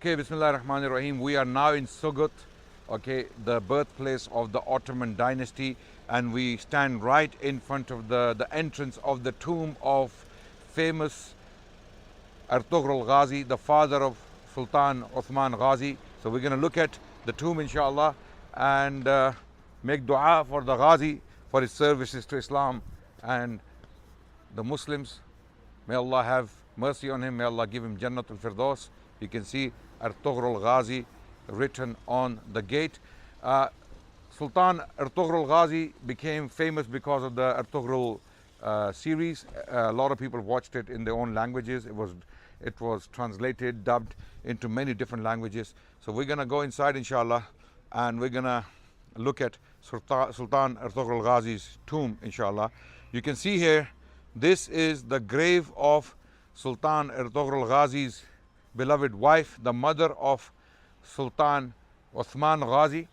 Okay, Bismillah ar-Rahman ar-Rahim. We are now in Sugut, okay, the birthplace of the Ottoman dynasty, and we stand right in front of the entrance of the tomb of famous Ertugrul Ghazi, the father of Sultan Uthman Ghazi. So we're going to look at the tomb, inshallah, and make dua for the Ghazi for his services to Islam and the Muslims. May Allah have mercy on him. May Allah give him Jannatul Firdaus. You can see Ertugrul Ghazi written on the gate. Sultan Ertugrul Ghazi became famous because of the Ertugrul series. A lot of people watched it in their own languages. It was translated, dubbed into many different languages. So we're going to go inside, inshallah, and we're going to look at Sultan Ertugrul Ghazi's tomb, inshallah. You can see here, this is the grave of Sultan Ertugrul Ghazi's beloved wife, the mother of Sultan Uthman Ghazi.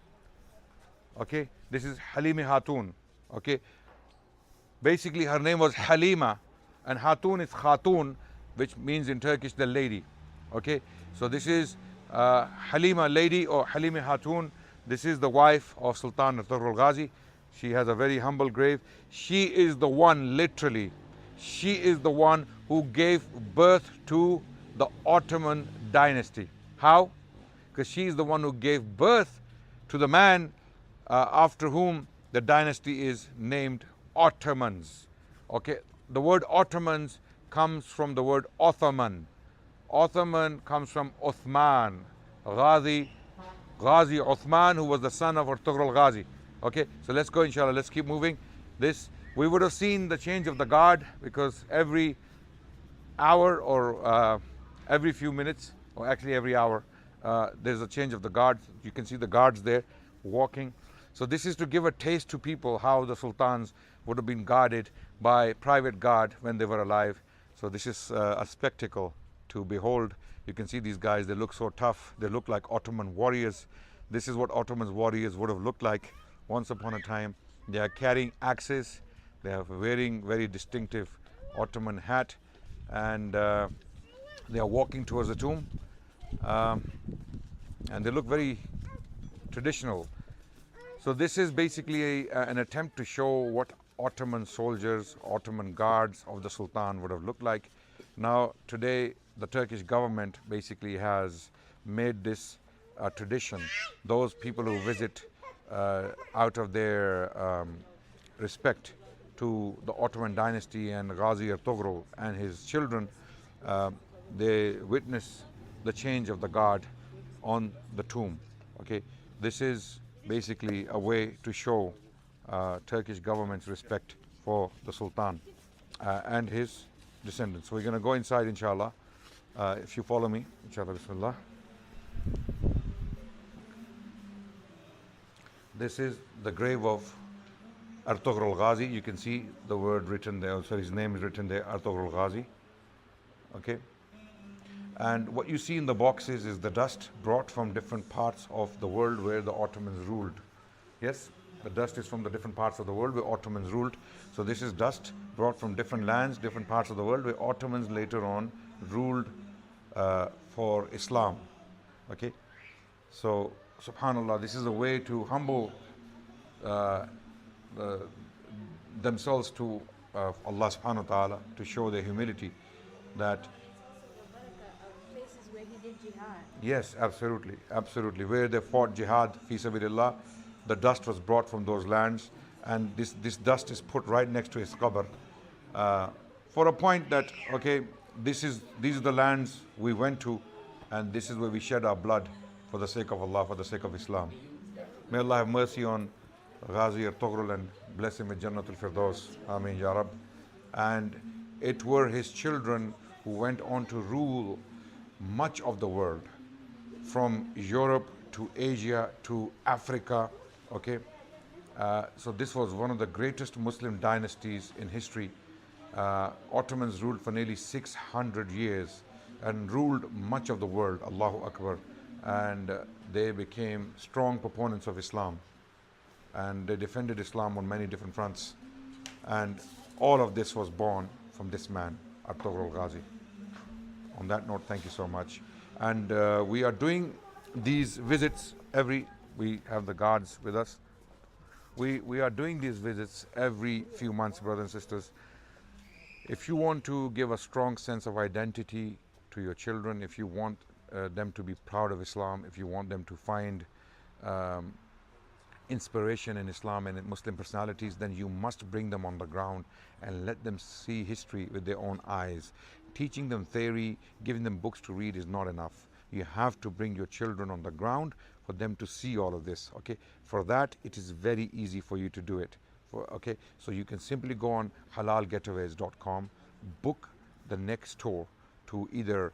Okay, this is Halimi Hatun. Okay, basically her name was Halima, and Hatun is Khatun, which means in Turkish the lady. Okay, so this is Halima lady or Halimi Hatun. This is the wife of Sultan Ertugrul Ghazi. She has a very humble grave. She is the one, literally, she is the one who gave birth to the Ottoman dynasty. How? Because she is the one who gave birth to the man after whom the dynasty is named Ottomans. Okay, the word Ottomans comes from the word Ottoman. Ottoman comes from Uthman Ghazi Uthman, who was the son of Ertugrul Ghazi. Okay, so let's go, inshallah. Let's keep moving. We would have seen the change of the guard, because every hour or every few minutes, or actually every hour, there's a change of the guard. You can see the guards there walking. So this is to give a taste to people how the sultans would have been guarded by private guard when they were alive. So this is a spectacle to behold. You can see these guys, they look so tough. They look like Ottoman warriors. This is what Ottoman warriors would have looked like once upon a time. They are carrying axes. They are wearing very distinctive Ottoman hat, and they are walking towards the tomb, and they look very traditional. So this is basically an attempt to show what Ottoman soldiers, Ottoman guards of the Sultan would have looked like. Now today the Turkish government basically has made this a tradition. Those people who visit out of their respect to the Ottoman dynasty and Ghazi Ertugrul and his children, they witness the change of the guard on the tomb. Okay, this is basically a way to show Turkish government's respect for the Sultan and his descendants. So we're going to go inside, inshallah. If you follow me, inshallah, bismillah. This is the grave of Ertugrul Ghazi. You can see the word written there, also his name is written there, Ertugrul Ghazi. Okay, and what you see in the boxes is the dust brought from different parts of the world where the Ottomans ruled. Yes, the dust is from the different parts of the world where Ottomans ruled. So this is dust brought from different lands, different parts of the world where Ottomans later on ruled for Islam. Okay, so subhanallah, this is a way to humble themselves to Allah subhanahu wa ta'ala, to show their humility, that places where he did jihad. yes, absolutely, absolutely, where they fought jihad fi sabilillah, the dust was brought from those lands, and this dust is put right next to his qabr for a point that, okay, these are the lands we went to, and this is where we shed our blood for the sake of Allah, for the sake of Islam. May Allah have mercy on Ghazi Ertugrul and bless him with Jannatul Firdaus. Ameen Ya Rab. And it were his children who went on to rule much of the world, from Europe to Asia to Africa. Okay, so this was one of the greatest Muslim dynasties in history. Ottomans ruled for nearly 600 years and ruled much of the world. Allahu Akbar. And they became strong proponents of Islam, and they defended Islam on many different fronts, and all of this was born from this man, Ertugrul Ghazi. On that note, thank you so much. And we are doing these visits we have the guards with us. We are doing these visits every few months, brothers and sisters. If you want to give a strong sense of identity to your children, if you want them to be proud of Islam, if you want them to find inspiration in Islam and in Muslim personalities, then you must bring them on the ground and let them see history with their own eyes. Teaching them theory, giving them books to read is not enough. You have to bring your children on the ground for them to see all of this. Okay, for that it is very easy for you to do it. Okay, so you can simply go on halalgetaways.com, book the next tour to either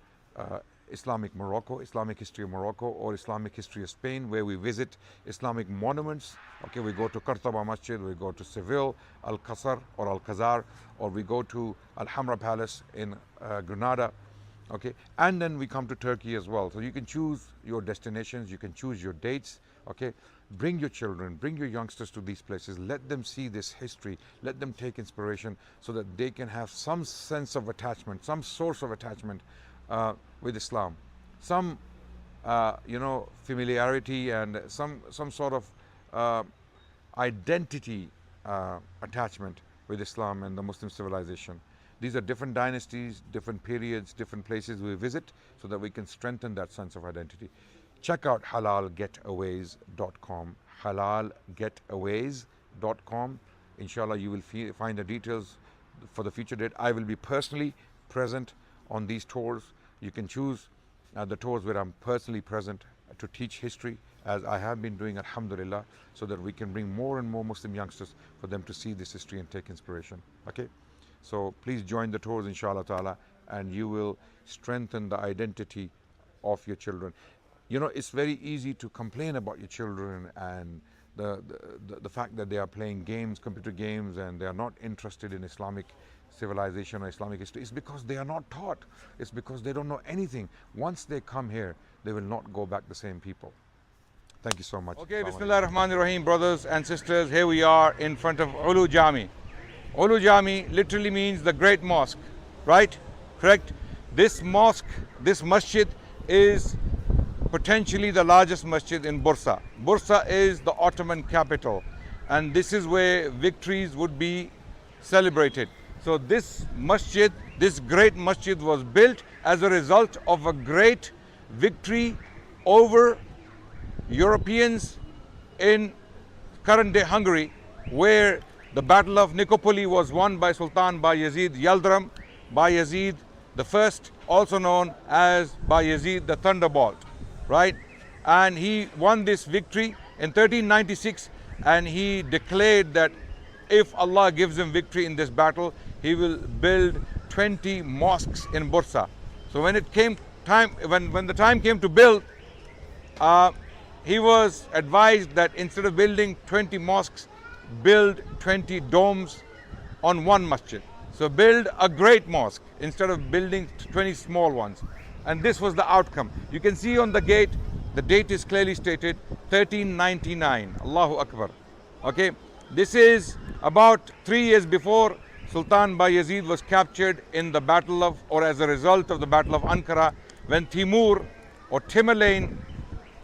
Islamic Morocco, Islamic history of Morocco, or Islamic history of Spain, where we visit Islamic monuments. Okay, we go to Qurtuba Masjid, we go to Seville, Al-Qasr or Al-Khazar, or we go to Al-Hamra Palace in Granada. Okay, and then we come to Turkey as well. So you can choose your destinations, you can choose your dates. Okay, bring your children, bring your youngsters to these places, let them see this history, let them take inspiration so that they can have some sense of attachment, some source of attachment with Islam, some familiarity and some sort of identity attachment with Islam and the Muslim civilization. These are different dynasties, different periods, different places we visit so that we can strengthen that sense of identity. Check out halalgetaways.com, halalgetaways.com. Inshallah, you will find the details for the future date. I will be personally present on these tours. You can choose the tours where I'm personally present to teach history, as I have been doing, alhamdulillah, so that we can bring more and more Muslim youngsters for them to see this history and take inspiration. Okay, so please join the tours, inshallah ta'ala, and you will strengthen the identity of your children. You know, it's very easy to complain about your children and the fact that they are playing games, computer games, and they are not interested in Islamic civilization or Islamic history. It's because they are not taught. It's because they don't know anything. Once they come here, they will not go back the same people. Thank you so much. Okay, Bismillah ar-Rahman ar-Rahim, brothers and sisters. Here we are in front of Ulu Jami. Ulu Jami literally means the great mosque, right? Correct? This mosque, this masjid is potentially the largest masjid in Bورصة. Bورصة is the Ottoman capital, and this is where victories would be celebrated. So this masjid, this great masjid, was built as a result of a great victory over Europeans in current day Hungary, where the Battle of Nikopoli was won by Sultan Bayezid Yildirim, Bayezid the First, also known as Bayezid the Thunderbolt, right? And he won this victory in 1396, and he declared that if Allah gives him victory in this battle, he will build 20 mosques in Bورصة. So when it came time, when the time came to build, he was advised that instead of building 20 mosques, build 20 domes on one masjid. So build a great mosque instead of building 20 small ones. And this was the outcome. You can see on the gate, the date is clearly stated, 1399. Allahu Akbar. Okay, this is about 3 years before Sultan Bayezid was captured in the battle of, or as a result of the Battle of Ankara, when Timur or Tamerlane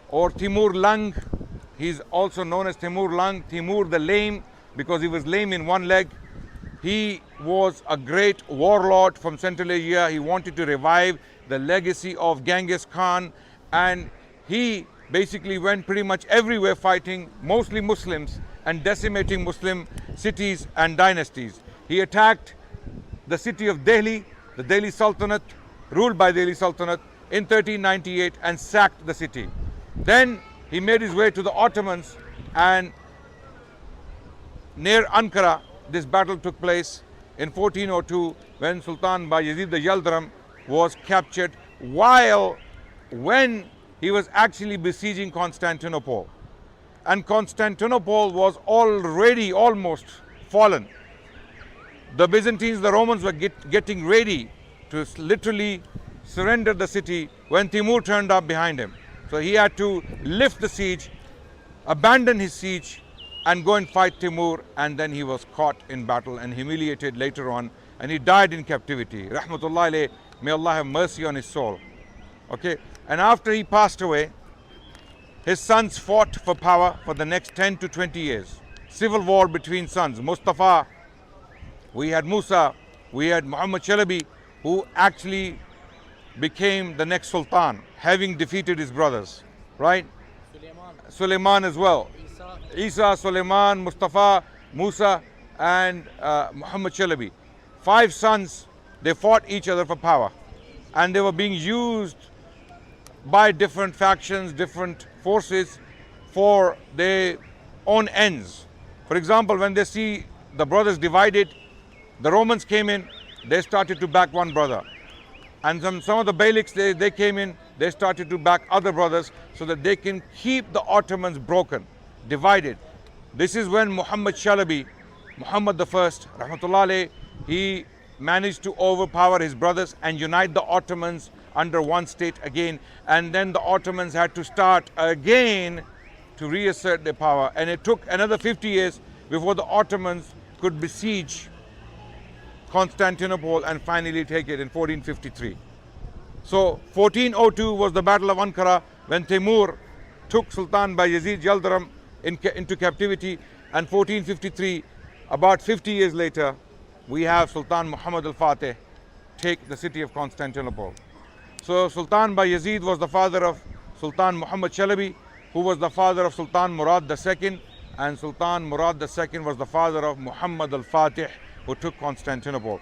or Timur Lang, he's also known as Timur Lang, Timur the Lame, because he was lame in one leg. He was a great warlord from Central Asia. He wanted to revive the legacy of Genghis Khan, and he basically went pretty much everywhere fighting mostly Muslims and decimating Muslim cities and dynasties. He attacked the city of Delhi, the Delhi Sultanate, ruled by Delhi Sultanate, in 1398 and sacked the city. Then he made his way to the Ottomans, and near Ankara, this battle took place in 1402 when Sultan Bayezid the Yildirim was captured when he was actually besieging Constantinople. And Constantinople was already almost fallen. The Byzantines, the Romans, were getting ready to literally surrender the city when Timur turned up behind him. So he had to lift the siege, abandon his siege, and go and fight Timur, and then he was caught in battle and humiliated later on, and he died in captivity. Rahmatullah alayh, may Allah have mercy on his soul. Okay, And after he passed away, his sons fought for power for the next 10 to 20 years. Civil war between sons. Mustafa, we had Musa, we had Muhammad Chalabi, who actually became the next sultan, having defeated his brothers, right? Suleiman as well. Isa, Suleiman, Mustafa, Musa, and Muhammad Chalabi. 5 sons, they fought each other for power. And they were being used by different factions, different forces for their own ends. For example, when they see the brothers divided, the Romans came in, they started to back one brother. And some of the Beyliks, they came in, they started to back other brothers so that they can keep the Ottomans broken, divided. This is when Muhammad Chalabi, Muhammad I, Rahmatullah alayh, he managed to overpower his brothers and unite the Ottomans under one state again. And then the Ottomans had to start again to reassert their power. And it took another 50 years before the Ottomans could besiege Constantinople and finally take it in 1453. So 1402 was the Battle of Ankara, when Timur took Sultan Bayezid Yildirim into captivity, and 1453, about 50 years later, we have Sultan Muhammad al-Fatih take the city of Constantinople. So Sultan Bayezid was the father of Sultan Muhammad Chalabi, who was the father of Sultan Murad II, and Sultan Murad II was the father of Muhammad al-Fatih, who took Constantinople.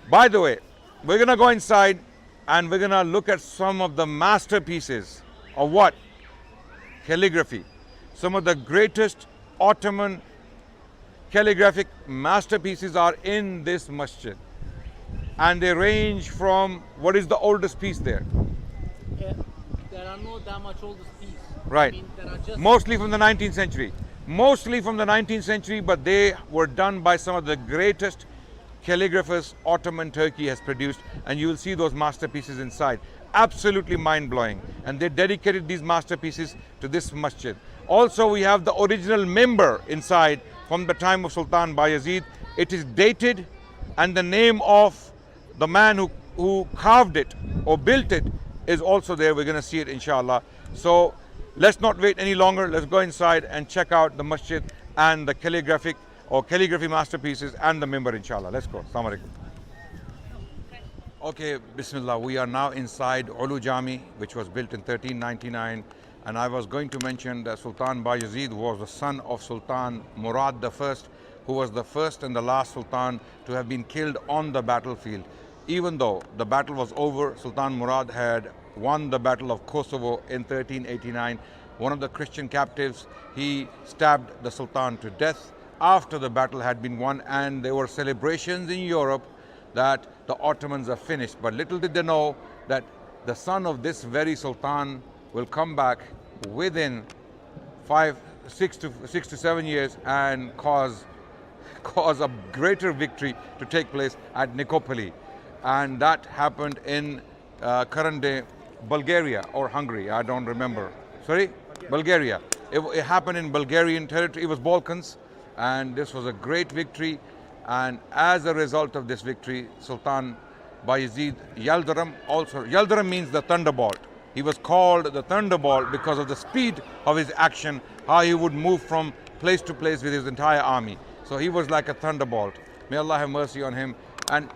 By the way, we're going to go inside and we're going to look at some of the masterpieces of what? Calligraphy. Some of the greatest Ottoman calligraphic masterpieces are in this masjid. And they range from, what is the oldest piece there? There are no that much oldest piece. Right. I mean, there are just Mostly from the 19th century. Mostly from the 19th century, but they were done by some of the greatest calligraphers Ottoman Turkey has produced, and you will see those masterpieces inside. Absolutely mind-blowing. And they dedicated these masterpieces to this masjid. Also, we have the original member inside from the time of Sultan Bayezid. It is dated, and the name of the man who carved it or built it is also there. We're going to see it, inshallah. So let's not wait any longer. Let's go inside and check out the masjid and the calligraphy masterpieces and the member, inshallah. Let's go. Assalamu alaikum. Okay, Bismillah. We are now inside Ulu Jami, which was built in 1399. And I was going to mention that Sultan Bayezid was the son of Sultan Murad I, who was the first and the last Sultan to have been killed on the battlefield. Even though the battle was over, Sultan Murad had won the Battle of Kosovo in 1389. One of the Christian captives, he stabbed the Sultan to death after the battle had been won, and there were celebrations in Europe that the Ottomans are finished. But little did they know that the son of this very Sultan will come back within 6 to 7 years and cause a greater victory to take place at Nicopolis. And that happened in current day Bulgaria or Hungary, I don't remember. Sorry? Bulgaria. It happened in Bulgarian territory. It was Balkans, and this was a great victory. And as a result of this victory, Sultan Bayezid Yildirim, also Yildirim means the thunderbolt. He was called the thunderbolt because of the speed of his action, how he would move from place to place with his entire army. So he was like a thunderbolt. May Allah have mercy on him. And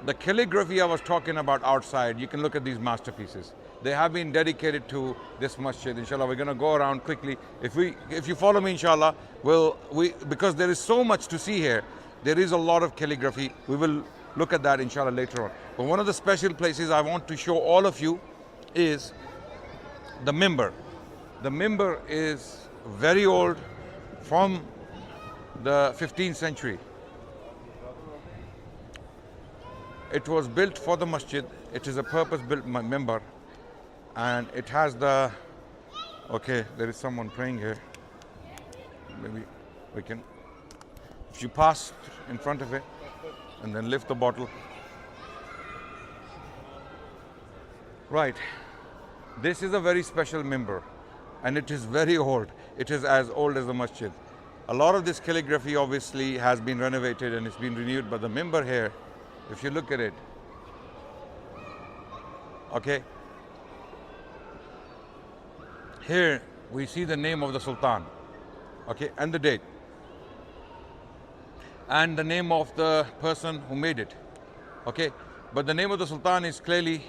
the calligraphy I was talking about outside, you can look at these masterpieces. They have been dedicated to this masjid. Inshallah, we're going to go around quickly. If you follow me, inshallah, because there is so much to see here. There is a lot of calligraphy. We will look at that, inshallah, later on. But one of the special places I want to show all of you is the minbar. The minbar is very old, from the 15th century. It was built for the masjid. It is a purpose-built minbar, and it has the, okay, there is someone praying here. Maybe we can, if you pass in front of it and then lift the bottle. Right, this is a very special minbar, and it is very old. It is as old as the masjid. A lot of this calligraphy obviously has been renovated and it's been renewed, but the minbar here, if you look at it, okay, Here we see the name of the Sultan, okay, and the date, and the name of the person who made it, okay. But the name of the Sultan is clearly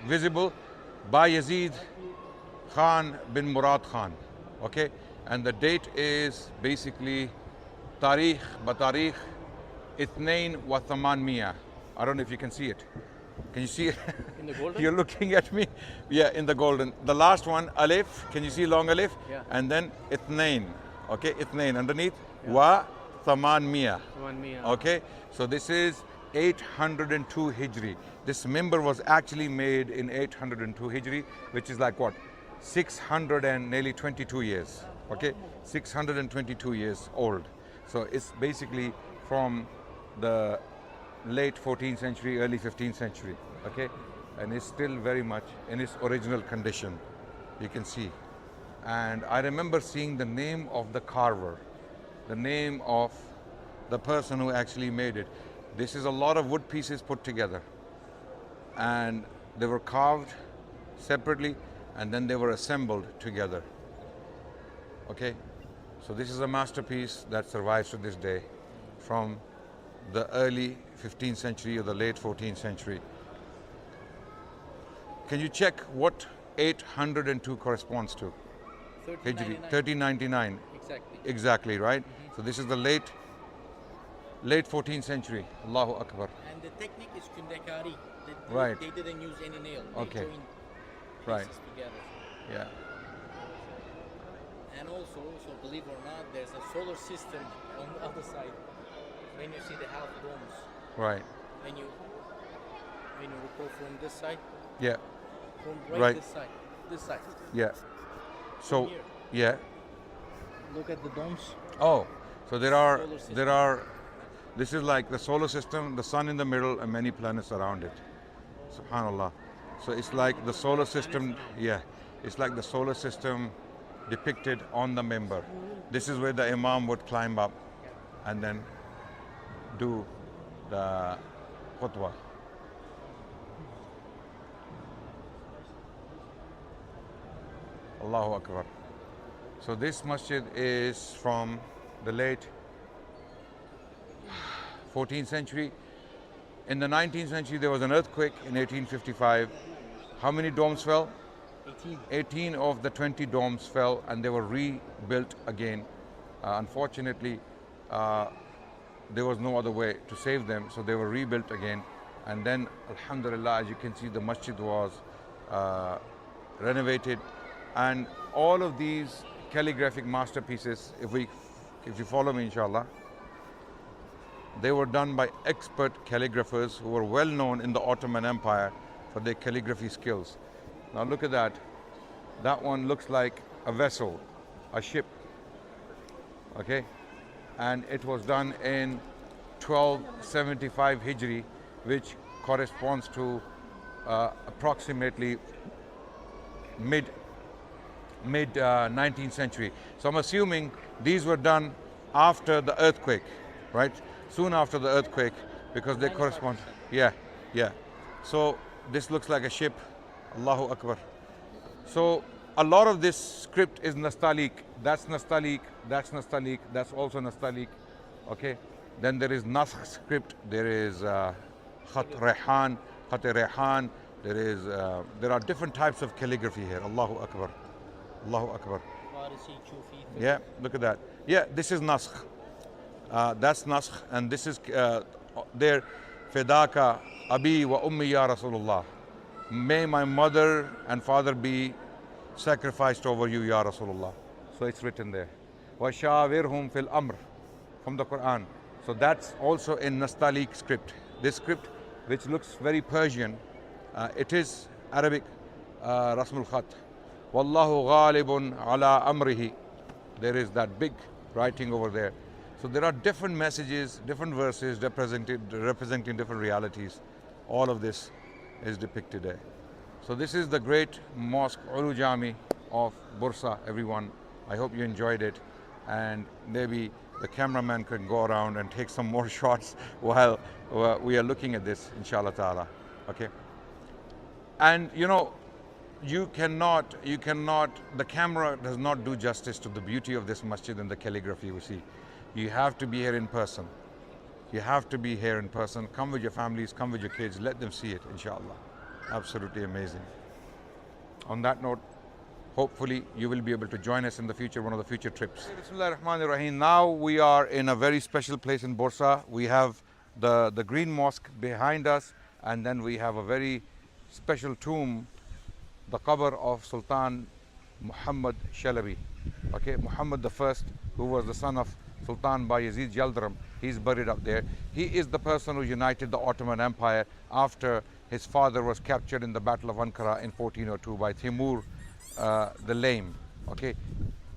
visible by Yazid Khan bin Murad Khan, okay, and the date is basically Tariq Batarikh Ithnain wa Thamanmiya. I don't know if you can see it. Can you see it? In the golden? You're looking at me. Yeah, in the golden. The last one, Alif. Can you see long Alif? Yeah. And then Ithnain. Okay, Ithnain underneath. Wa Thamanmiya. 1 meter. Okay, so this is 802 Hijri. This member was actually made in 802 Hijri, which is like what? 600 and nearly 22 years. Okay, 622 years old. So it's basically from the late 14th century, early 15th century. Okay, and it's still very much in its original condition. You can see. And I remember seeing the name of the carver, the name of the person who actually made it. This is a lot of wood pieces put together, and they were carved separately and then they were assembled together. Okay, so this is a masterpiece that survives to this day from the early 15th century or the late 14th century. Can you check what 802 corresponds to? Hijri, 1399. 1399. Exactly. Exactly, right? So this is the late 14th century. Allahu Akbar. And the technique is kundekari. Right. They didn't use any nail. They Okay. joined Right. pieces together. Yeah. And also, so believe it or not, there's a solar system on the other side. When you see the half domes, Right. when you recall from this side, Yeah. from Right. this side. Yeah. So Here. yeah. Look at the domes. Oh, so Solar system. this is like the solar system, the sun in the middle, and many planets around it. Subhanallah. So it's like the solar system. Yeah. It's like the solar system depicted on the member. This is where the Imam would climb up and then do the khutbah. Allahu Akbar. So this masjid is from the late 14th century. In the 19th century, there was an earthquake in 1855. How many domes fell? 18. 18 of the 20 domes fell and they were rebuilt again. Unfortunately, there was no other way to save them, so they were rebuilt again. And then, alhamdulillah, as you can see, the masjid was renovated. And all of these calligraphic masterpieces, if you follow me, inshallah, they were done by expert calligraphers who were well known in the Ottoman Empire for their calligraphy skills. Now look at that. That one looks like a vessel, a ship. Okay? And it was done in 1275 Hijri, which corresponds to approximately mid 19th century. So I'm assuming these were done after the earthquake, right? Soon after the earthquake, because they correspond. Yeah, yeah. So this looks like a ship. Allahu Akbar. So a lot of this script is Nastaliq. That's Nastaliq, that's Nastaliq, that's also Nastaliq. Okay? Then there is Naskh script, there is Khat Rehan, Rehan. There are different types of calligraphy here. Allahu Akbar. Allahu Akbar. Farisi, Chufi. Yeah, look at that. Yeah, this is Naskh. That's Naskh, and this is there. Fedaka Abi wa Ummi Ya Rasulullah. May my mother and father be sacrificed over you, Ya Rasulullah. So it's written there. Wa shawirhum fil amr, from the Quran. So that's also in Nastaliq script. This script, which looks very Persian, it is Arabic, Rasmul Khat. Wallahu ghalibun ala amrihi. There is that big writing over there. So there are different messages, different verses representing different realities. All of this is depicted there. So this is the great mosque, Ulu Jami of Bورصة, everyone. I hope you enjoyed it. And maybe the cameraman can go around and take some more shots while we are looking at this, inshallah ta'ala. Okay. And you know, you cannot, the camera does not do justice to the beauty of this masjid and the calligraphy you see. You have to be here in person. You have to be here in person. Come with your families, come with your kids, let them see it, inshallah. Absolutely amazing. On that note, hopefully you will be able to join us in the future, one of the future trips. Bismillahirrahmanirrahim. Now we are in a very special place in Bورصة. We have the green mosque behind us, and then we have a very special tomb, the qabr of Sultan Muhammad Shalabi. Okay, Muhammad the First, who was the son of Sultan Bayezid Yildirim, he's buried up there. He is the person who united the Ottoman Empire after his father was captured in the Battle of Ankara in 1402 by Timur the Lame. Okay,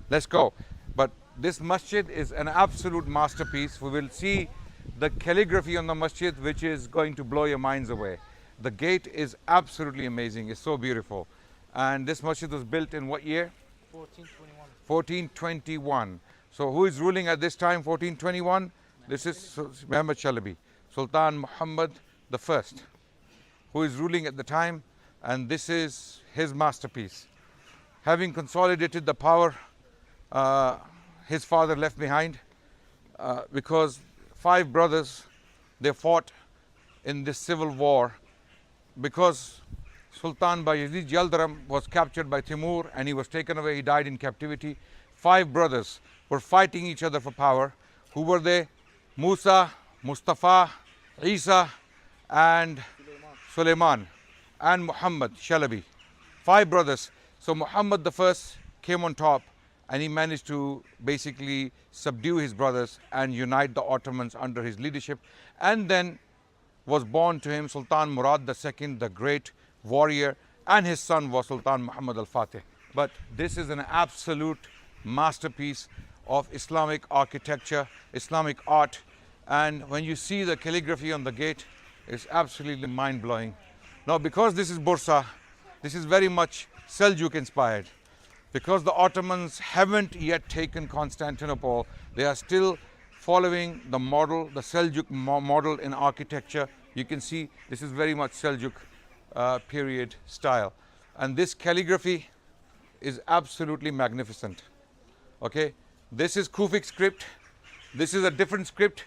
let's go. But this masjid is an absolute masterpiece. We will see the calligraphy on the masjid, which is going to blow your minds away. The gate is absolutely amazing. It's so beautiful. And this masjid was built in what year? 1421. 1421. So who is ruling at this time, 1421? This is Muhammad Shalabi, Sultan Muhammad the First, who is ruling at the time, and this is his masterpiece. Having consolidated the power his father left behind, because 5 brothers, they fought in this civil war, because Sultan Bayezid Yildirim was captured by Timur and he was taken away, he died in captivity. 5 brothers were fighting each other for power. Who were they? Musa, Mustafa, Isa, and Suleiman, and Muhammad Shalabi. 5 brothers. So Muhammad the First came on top, and he managed to basically subdue his brothers and unite the Ottomans under his leadership. And then was born to him Sultan Murad II, the great warrior, and his son was Sultan Muhammad al-Fatih. But this is an absolute masterpiece of Islamic architecture, Islamic art, and when you see the calligraphy on the gate, it's absolutely mind-blowing. Now, because this is Bورصة, this is very much Seljuk inspired. Because the Ottomans haven't yet taken Constantinople, they are still following the model, the Seljuk model in architecture. You can see this is very much Seljuk period style. And this calligraphy is absolutely magnificent. Okay, this is Kufic script. This is a different script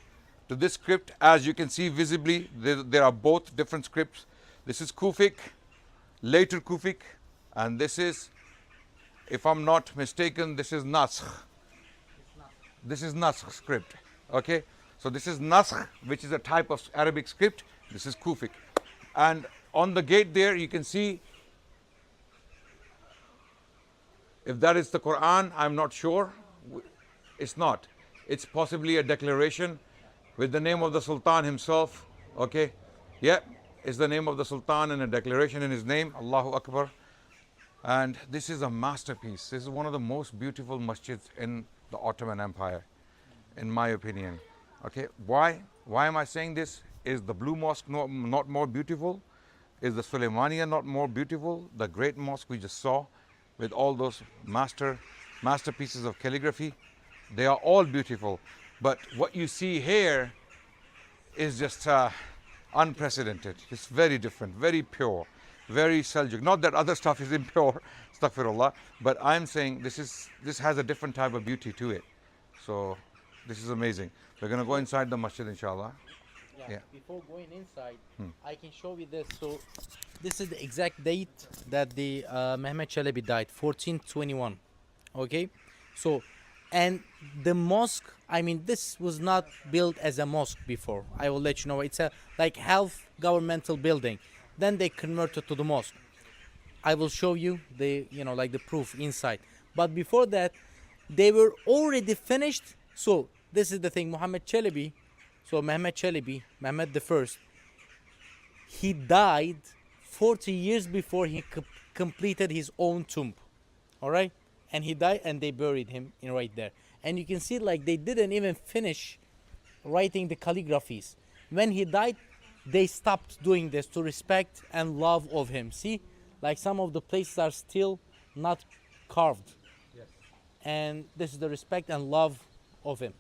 to this script. As you can see visibly, there are both different scripts. This is Kufic, later Kufic, and this is, if I'm not mistaken, this is Naskh. This is Naskh script. Okay, so this is Naskh, which is a type of Arabic script. This is Kufic. And on the gate there, you can see, if that is the Quran, I'm not sure. It's not. It's possibly a declaration with the name of the Sultan himself. Okay, yeah, it's the name of the Sultan and a declaration in his name, Allahu Akbar. And this is a masterpiece. This is one of the most beautiful masjids in the Ottoman Empire, in my opinion. Okay, why am I saying this? Is the Blue Mosque not more beautiful? Is the Suleymaniya not more beautiful? The great mosque we just saw with all those masterpieces of calligraphy, they are all beautiful. But what you see here is just unprecedented. It's very different, very pure, very Seljuk. Not that other stuff is impure, astaghfirullah, but I'm saying this has a different type of beauty to it. So this is amazing. We're going to go inside the masjid, inshallah. Yeah. Before going inside, I can show you this. So this is the exact date that the Mehmet Çelebi died, 1421. Okay, so, and the mosque, I mean, this was not built as a mosque before. I will let you know. It's a like half governmental building. Then they converted to the mosque. I will show you the, like the proof inside. But before that, they were already finished. So this is the thing, Muhammad Çelebi. So Mehmet Çelebi, Mehmet the First, he died 40 years before he completed his own tomb. All right? And he died and they buried him right there. And you can see like they didn't even finish writing the calligraphies. When he died, they stopped doing this to respect and love of him. See? Like some of the places are still not carved. Yes. And this is the respect and love of him.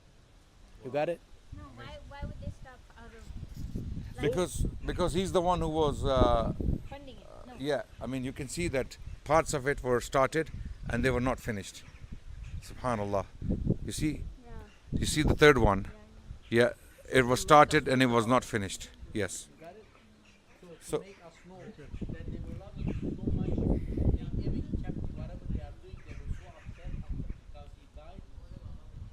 You got it? No, why would they stop out of Because he's the one who was funding it? No. yeah, I mean, you can see that parts of it were started and they were not finished. Subhanallah. You see? Yeah. You see the third one? Yeah, it was started and it was not finished. Yes. Got it? So- To make us know that they were loving him so much, they even kept whatever they are doing, they were so upset because he died.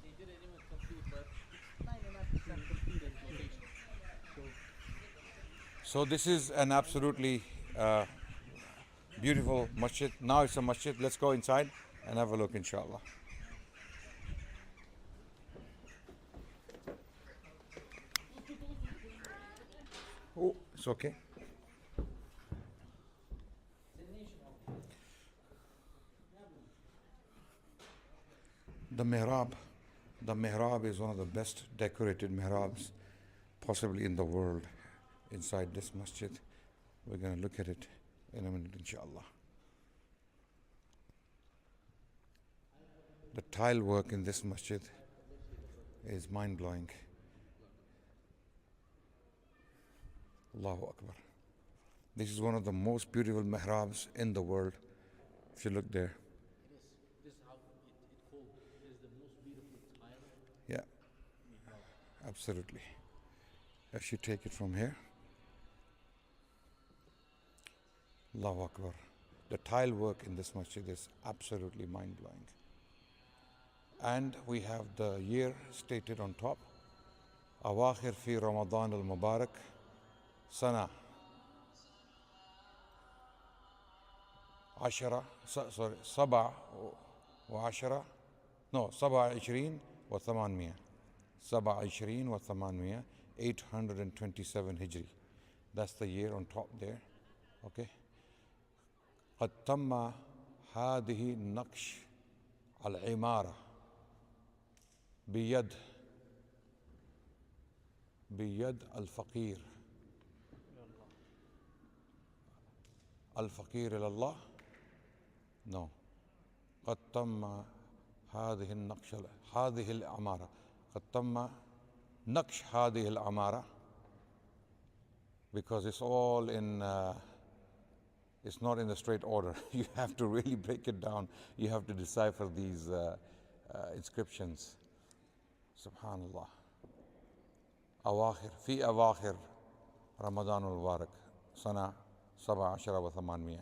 They didn't even complete, but it's 99% completed location. So this is an absolutely beautiful masjid. Now it's a masjid. Let's go inside and have a look, inshallah. Oh, it's okay. The mihrab is one of the best decorated mihrabs possibly in the world inside this masjid. We're going to look at it in a minute, inshallah. The tile work in this masjid is mind-blowing. Allahu Akbar. This is one of the most beautiful mihrabs in the world. If you look there. This is how it called. It is the most beautiful tile. Yeah, absolutely. If you take it from here. Allahu Akbar. The tile work in this masjid is absolutely mind-blowing. And we have the year stated on top. Awakhir fi Ramadan al-Mubarak Sana عشرة sorry سبع وعشرة no 27 و800 27 و800 827 Hijri. That's the year on top there. Okay. قد تم هذه النقش العمارة بيد الفقير إلى الله. No. قد تم هذه النقش هذه العمارة قد تم نقش هذه العمارة because it's all in it's not in the straight order. You have to really break it down. You have to decipher these inscriptions. Subhanallah. أواخر في أواخر رمضان المبارك سنة 17 و800.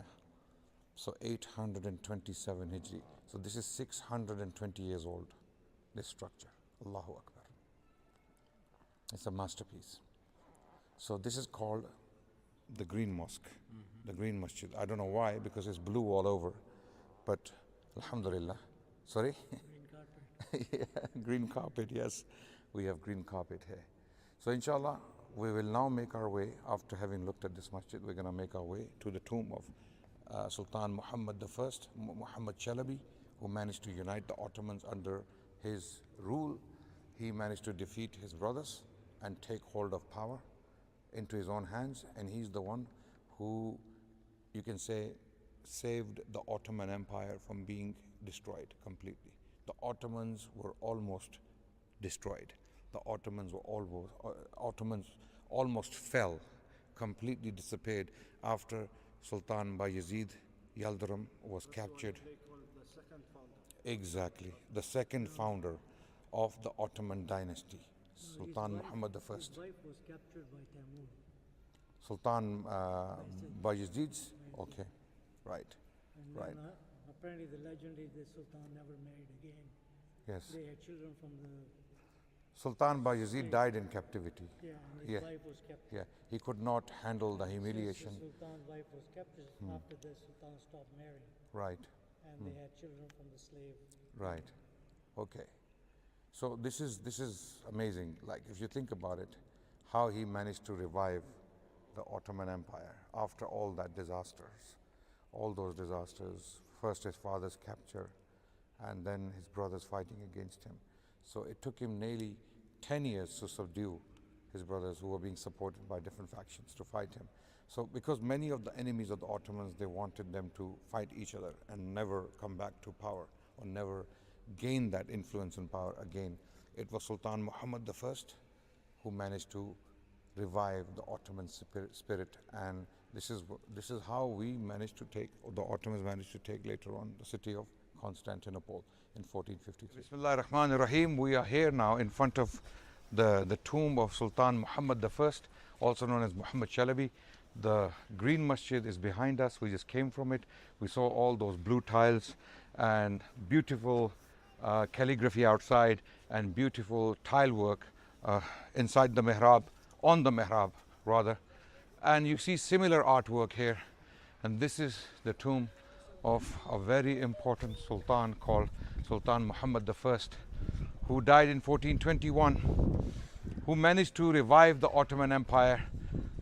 So 827 Hijri. So this is 620 years old, this structure. Allahu Akbar. It's a masterpiece. So this is called the Green Mosque, the Green Masjid. I don't know why, because it's blue all over, but Alhamdulillah. Sorry? Green carpet. Yeah, green carpet, yes. We have green carpet here. So inshallah, we will now make our way, after having looked at this masjid, we're going to make our way to the tomb of Sultan Muhammad I, Muhammad Chalabi, who managed to unite the Ottomans under his rule. He managed to defeat his brothers and take hold of power into his own hands, and he's the one who, you can say, saved the Ottoman Empire from being destroyed completely. The Ottomans were almost destroyed. The Ottomans almost fell, completely disappeared after Sultan Bayezid Yildirim was captured. They call it the second founder. Exactly, the second founder of the Ottoman dynasty, Sultan Muhammad I. His wife was captured by Tamur. Sultan Bayezid's? Okay, right, And right. then, apparently the legend is the Sultan never married again. Yes. They had children from the, Sultan Bayezid died in captivity. and his Yeah. wife was captured. Yeah, he could not handle the Since humiliation. the Sultan's wife was captured, after the Sultan stopped marrying. Right, And they had children from the slave. right. Okay. So this is amazing. Like, if you think about it, how he managed to revive the Ottoman Empire after all that disasters, all those disasters. First his father's capture, and then his brothers fighting against him. So it took him nearly 10 years to subdue his brothers, who were being supported by different factions, to fight him. So because many of the enemies of the Ottomans, they wanted them to fight each other and never come back to power, or never gain that influence and power again. It was Sultan Muhammad I who managed to revive the Ottoman spirit and This is how we managed to take, or the Ottomans managed to take later on, the city of Constantinople in 1453. Bismillah ar-Rahman ar-Rahim. We are here now in front of the tomb of Sultan Muhammad I, also known as Muhammad Chalabi. The green masjid is behind us. We just came from it. We saw all those blue tiles and beautiful calligraphy outside and beautiful tile work inside the mihrab, on the mihrab rather. And you see similar artwork here. And this is the tomb of a very important sultan called Sultan Muhammad I, who died in 1421, who managed to revive the Ottoman Empire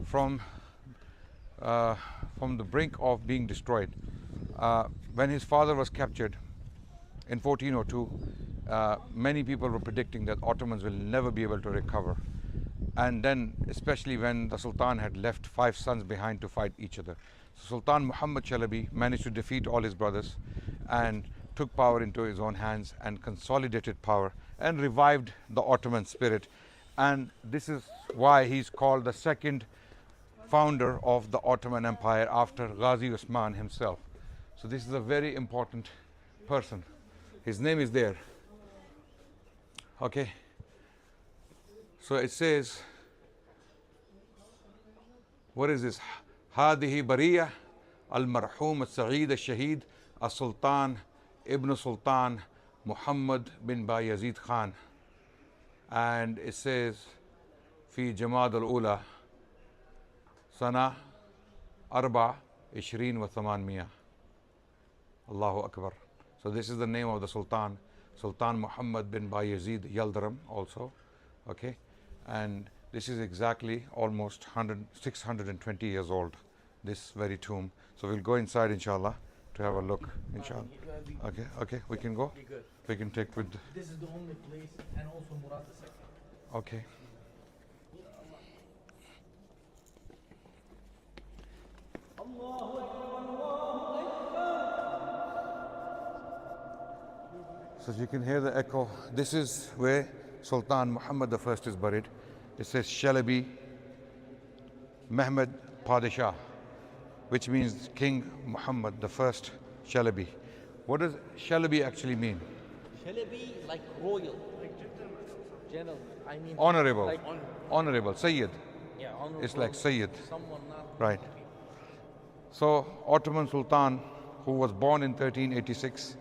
from the brink of being destroyed. When his father was captured in 1402, many people were predicting that Ottomans will never be able to recover. And then, especially when the Sultan had left 5 sons behind to fight each other. So Sultan Muhammad Chalabi managed to defeat all his brothers and took power into his own hands and consolidated power and revived the Ottoman spirit. And this is why he's called the second founder of the Ottoman Empire after Ghazi Osman himself. So this is a very important person. His name is there. Okay. So it says, what is this? هذه برية المرحوم السعيد الشهيد السلطان ابن سلطان محمد بن بايزيد Khan. And it says, في جماد الأولى سنة 24 و800. Allahu Akbar. So this is the name of the Sultan, Sultan Muhammad bin Bayezid Yildirim also. Okay. And this is exactly almost 620 years old, this very tomb. So we'll go inside, inshallah, to have a look, inshallah. Okay, we can go? We can take with... This is the only place, and also Murad II. Okay. So you can hear the echo. This is where Sultan Muhammad I is buried. It says Chalabi Mehmed Padishah, which means King Muhammad I Chalabi. What does Chalabi actually mean? Chalabi, like royal, general. I mean, Honorable. Like honorable. Sayyid. yeah, honorable. It's like Sayyid. Someone not Right. So Ottoman Sultan, who was born in 1386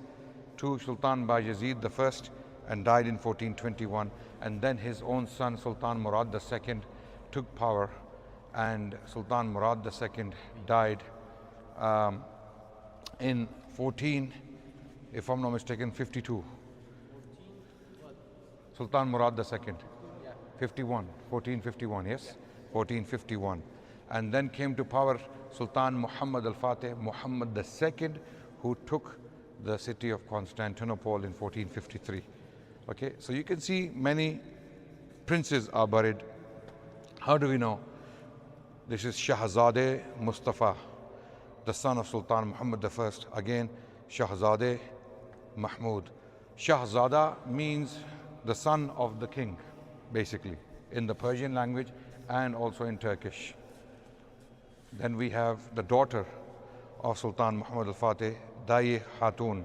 to Sultan Bayezid I and died in 1421, and then his own son Sultan Murad II took power, and Sultan Murad II died in 14, if I'm not mistaken, 52. Sultan Murad II, 1451, yes? 1451. And then came to power Sultan Muhammad al-Fatih, Muhammad II, who took the city of Constantinople in 1453. Okay, so you can see many princes are buried. How do we know? This is Shahzadeh Mustafa, the son of Sultan Muhammad I. Again, Shahzadeh Mahmud. Shahzada means the son of the king, basically, in the Persian language and also in Turkish. Then we have the daughter of Sultan Muhammad al-Fatih, Daye Khatun.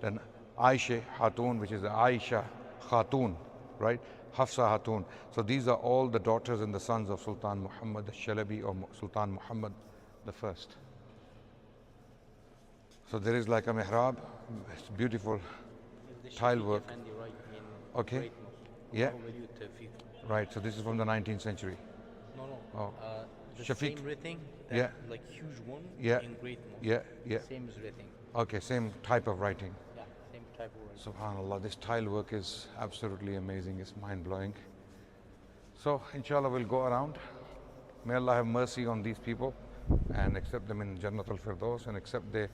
Then Aisha Khatun, which is Aisha Khatun, right? Hafsa Khatun. So these are all the daughters and the sons of Sultan Muhammad Chalabi or Sultan Muhammad I. So there is like a mihrab, it's beautiful tile work. Okay. Yeah. Right. So this is from the 19th century. No. Oh. The Shafiq. same writing, Yeah. like huge one Yeah. in great one. Yeah. Same as writing. Okay, same type of writing. Yeah, same type of writing. Subhanallah, this tile work is absolutely amazing. It's mind-blowing. So, inshallah, we'll go around. May Allah have mercy on these people and accept them in Jannat al-Firdaus and accept their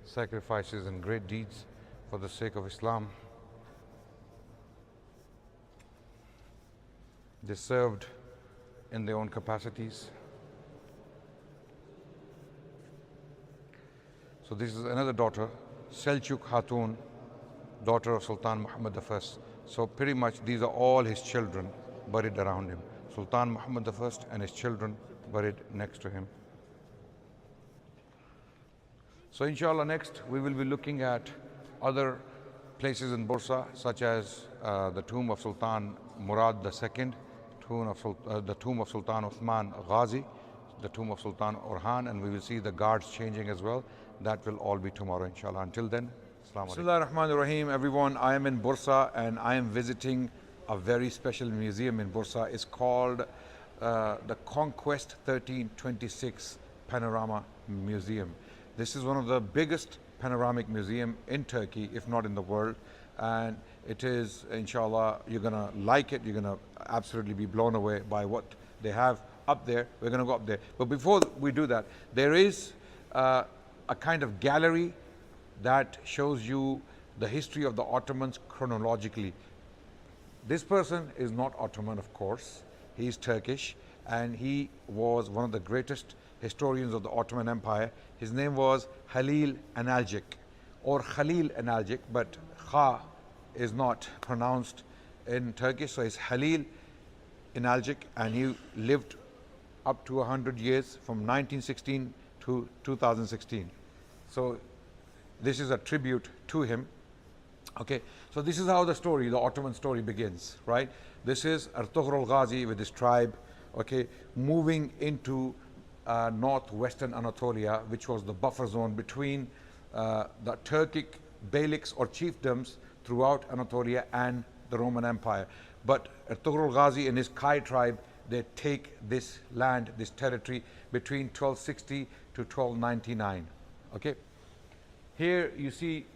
sacrifices and great deeds for the sake of Islam. They served in their own capacities. So this is another daughter, Selçuk Hatun, daughter of Sultan Muhammad I. So pretty much these are all his children buried around him. Sultan Muhammad I and his children buried next to him. So inshallah next we will be looking at other places in Bursa such as the tomb of Sultan Murad II, the tomb of Sultan Uthman Ghazi, the tomb of Sultan Orhan, and we will see the guards changing as well. That will all be tomorrow inshallah. Until then, Assalamu alaikum. Bismillahir Rahmanir Rahim, everyone. I am in Bursa and I am visiting a very special museum in Bursa. It's called the Conquest 1326 Panorama Museum. This is one of the biggest panoramic museum in Turkey, if not in the world. And it is, inshallah, you're gonna like it. You're gonna absolutely be blown away by what they have up there. We're gonna go up there. But before we do that, there is a kind of gallery that shows you the history of the Ottomans chronologically. This person is not Ottoman, of course. He's Turkish, and he was one of the greatest historians of the Ottoman Empire. His name was Halil Analgic, or Khalil Analgic, but Kha is not pronounced in Turkish, so it's Halil Analgic, and he lived up to 100 years from 1916 to 2016. So this is a tribute to him. Okay, so this is how the Ottoman story begins, right? This is Ertugrul Ghazi with his tribe, okay, moving into northwestern Anatolia, which was the buffer zone between the Turkic beyliks or chiefdoms throughout Anatolia and the Roman Empire. But Ertugrul Ghazi and his Kai tribe, they take this land, this territory between 1260 to 1299, okay? Here you see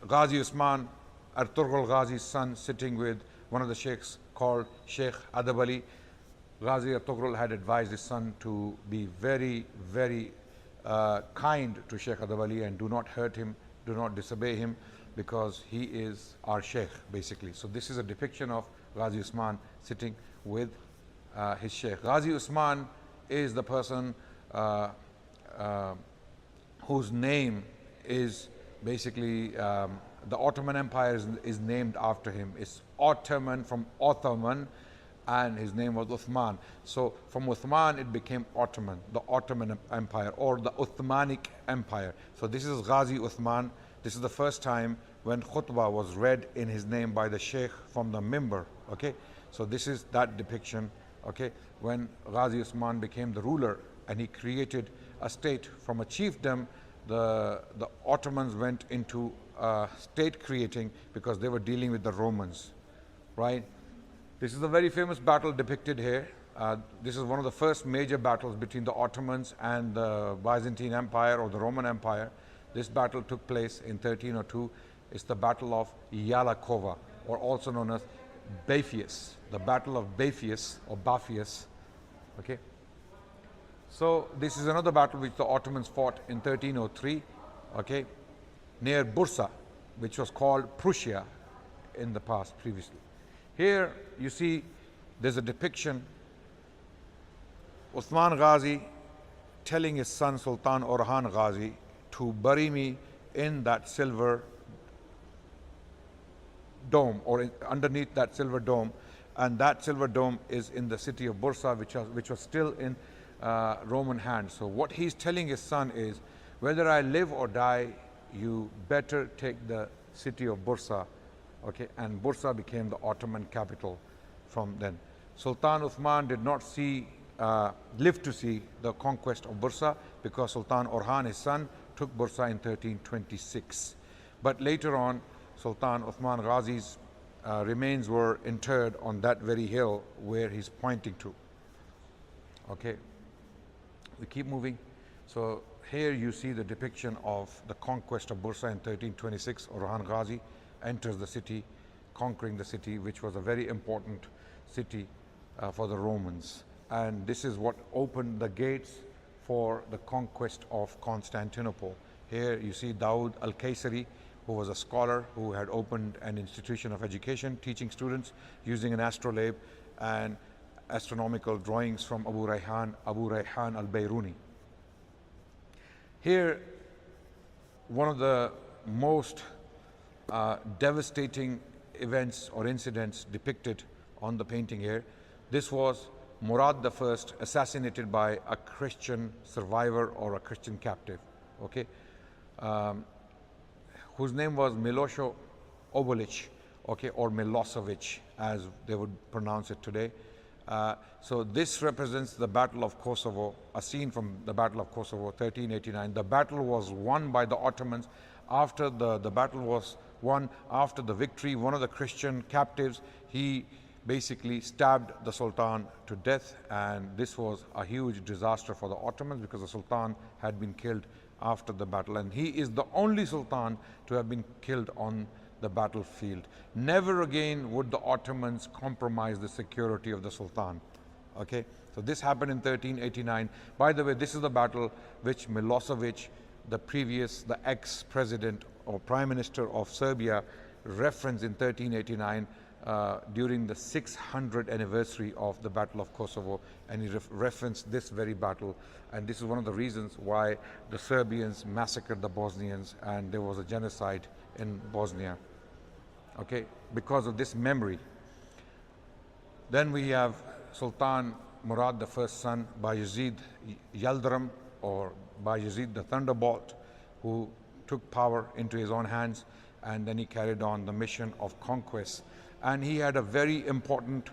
Ghazi Usman, Ertugrul Ghazi's son, sitting with one of the sheikhs called Sheikh Adab Ali. Ghazi Ertugrul had advised his son to be very, very kind to Sheikh Adab Ali and do not hurt him, do not disobey him, because he is our sheikh, basically. So this is a depiction of Ghazi Usman sitting with his sheikh. Ghazi Usman is the person whose name is basically, the Ottoman Empire is named after him. It's Ottoman from Ottoman, and his name was Uthman. So from Uthman it became Ottoman, the Ottoman Empire, or the Uthmanic Empire. So this is Ghazi Uthman. This is the first time when khutbah was read in his name by the sheikh from the mimbar, okay? So this is that depiction, okay? When Ghazi Uthman became the ruler and he created a state from a chiefdom, the Ottomans went into state creating because they were dealing with the Romans, right? This is a very famous battle depicted here. This is one of the first major battles between the Ottomans and the Byzantine Empire or the Roman Empire. This battle took place in 1302. It's the Battle of Yalakova, or also known as Baphius, the Battle of Baphius or Baphius, okay? So this is another battle which the Ottomans fought in 1303, okay, near Bursa, which was called Prussia in the past previously. Here you see there's a depiction Uthman Ghazi telling his son Sultan Orhan Ghazi to bury me in that silver dome, or underneath that silver dome, and that silver dome is in the city of Bursa, which was still in Roman hands. So what he's telling his son is, whether I live or die, you better take the city of Bursa, okay? And Bursa became the Ottoman capital from then. Sultan Uthman did not live to see the conquest of Bursa, because Sultan Orhan, his son, took Bursa in 1326. But later on, Sultan Uthman Ghazi's remains were interred on that very hill where he's pointing to, okay? We keep moving. So here you see the depiction of the conquest of Bursa in 1326. Orhan Ghazi enters the city, conquering the city, which was a very important city for the Romans. And this is what opened the gates for the conquest of Constantinople. Here you see Daud al-Kaysari, who was a scholar who had opened an institution of education, teaching students using an astrolabe and astronomical drawings from Abu Rayhan al-Bayruni. Here, one of the most devastating events or incidents depicted on the painting here. This was Murad I assassinated by a Christian survivor or a Christian captive. okay, whose name was Milošo Obilić, okay, or Milosevic, as they would pronounce it today. So this represents the Battle of Kosovo, a scene from the Battle of Kosovo, 1389. The battle was won by the Ottomans. After the battle was won, after the victory, one of the Christian captives, he basically stabbed the Sultan to death, and this was a huge disaster for the Ottomans because the Sultan had been killed after the battle, and he is the only Sultan to have been killed on the battlefield. Never again would the Ottomans compromise the security of the Sultan. Okay, so this happened in 1389. By the way, this is the battle which Milosevic, the ex-president or prime minister of Serbia, referenced in 1389 during the 600th anniversary of the Battle of Kosovo, and he referenced this very battle, and this is one of the reasons why the Serbians massacred the Bosnians and there was a genocide in Bosnia, okay, because of this memory. Then we have Sultan Murad the First son, Bayezid Yildirim, or Bayezid the Thunderbolt, who took power into his own hands, and then he carried on the mission of conquest. And he had a very important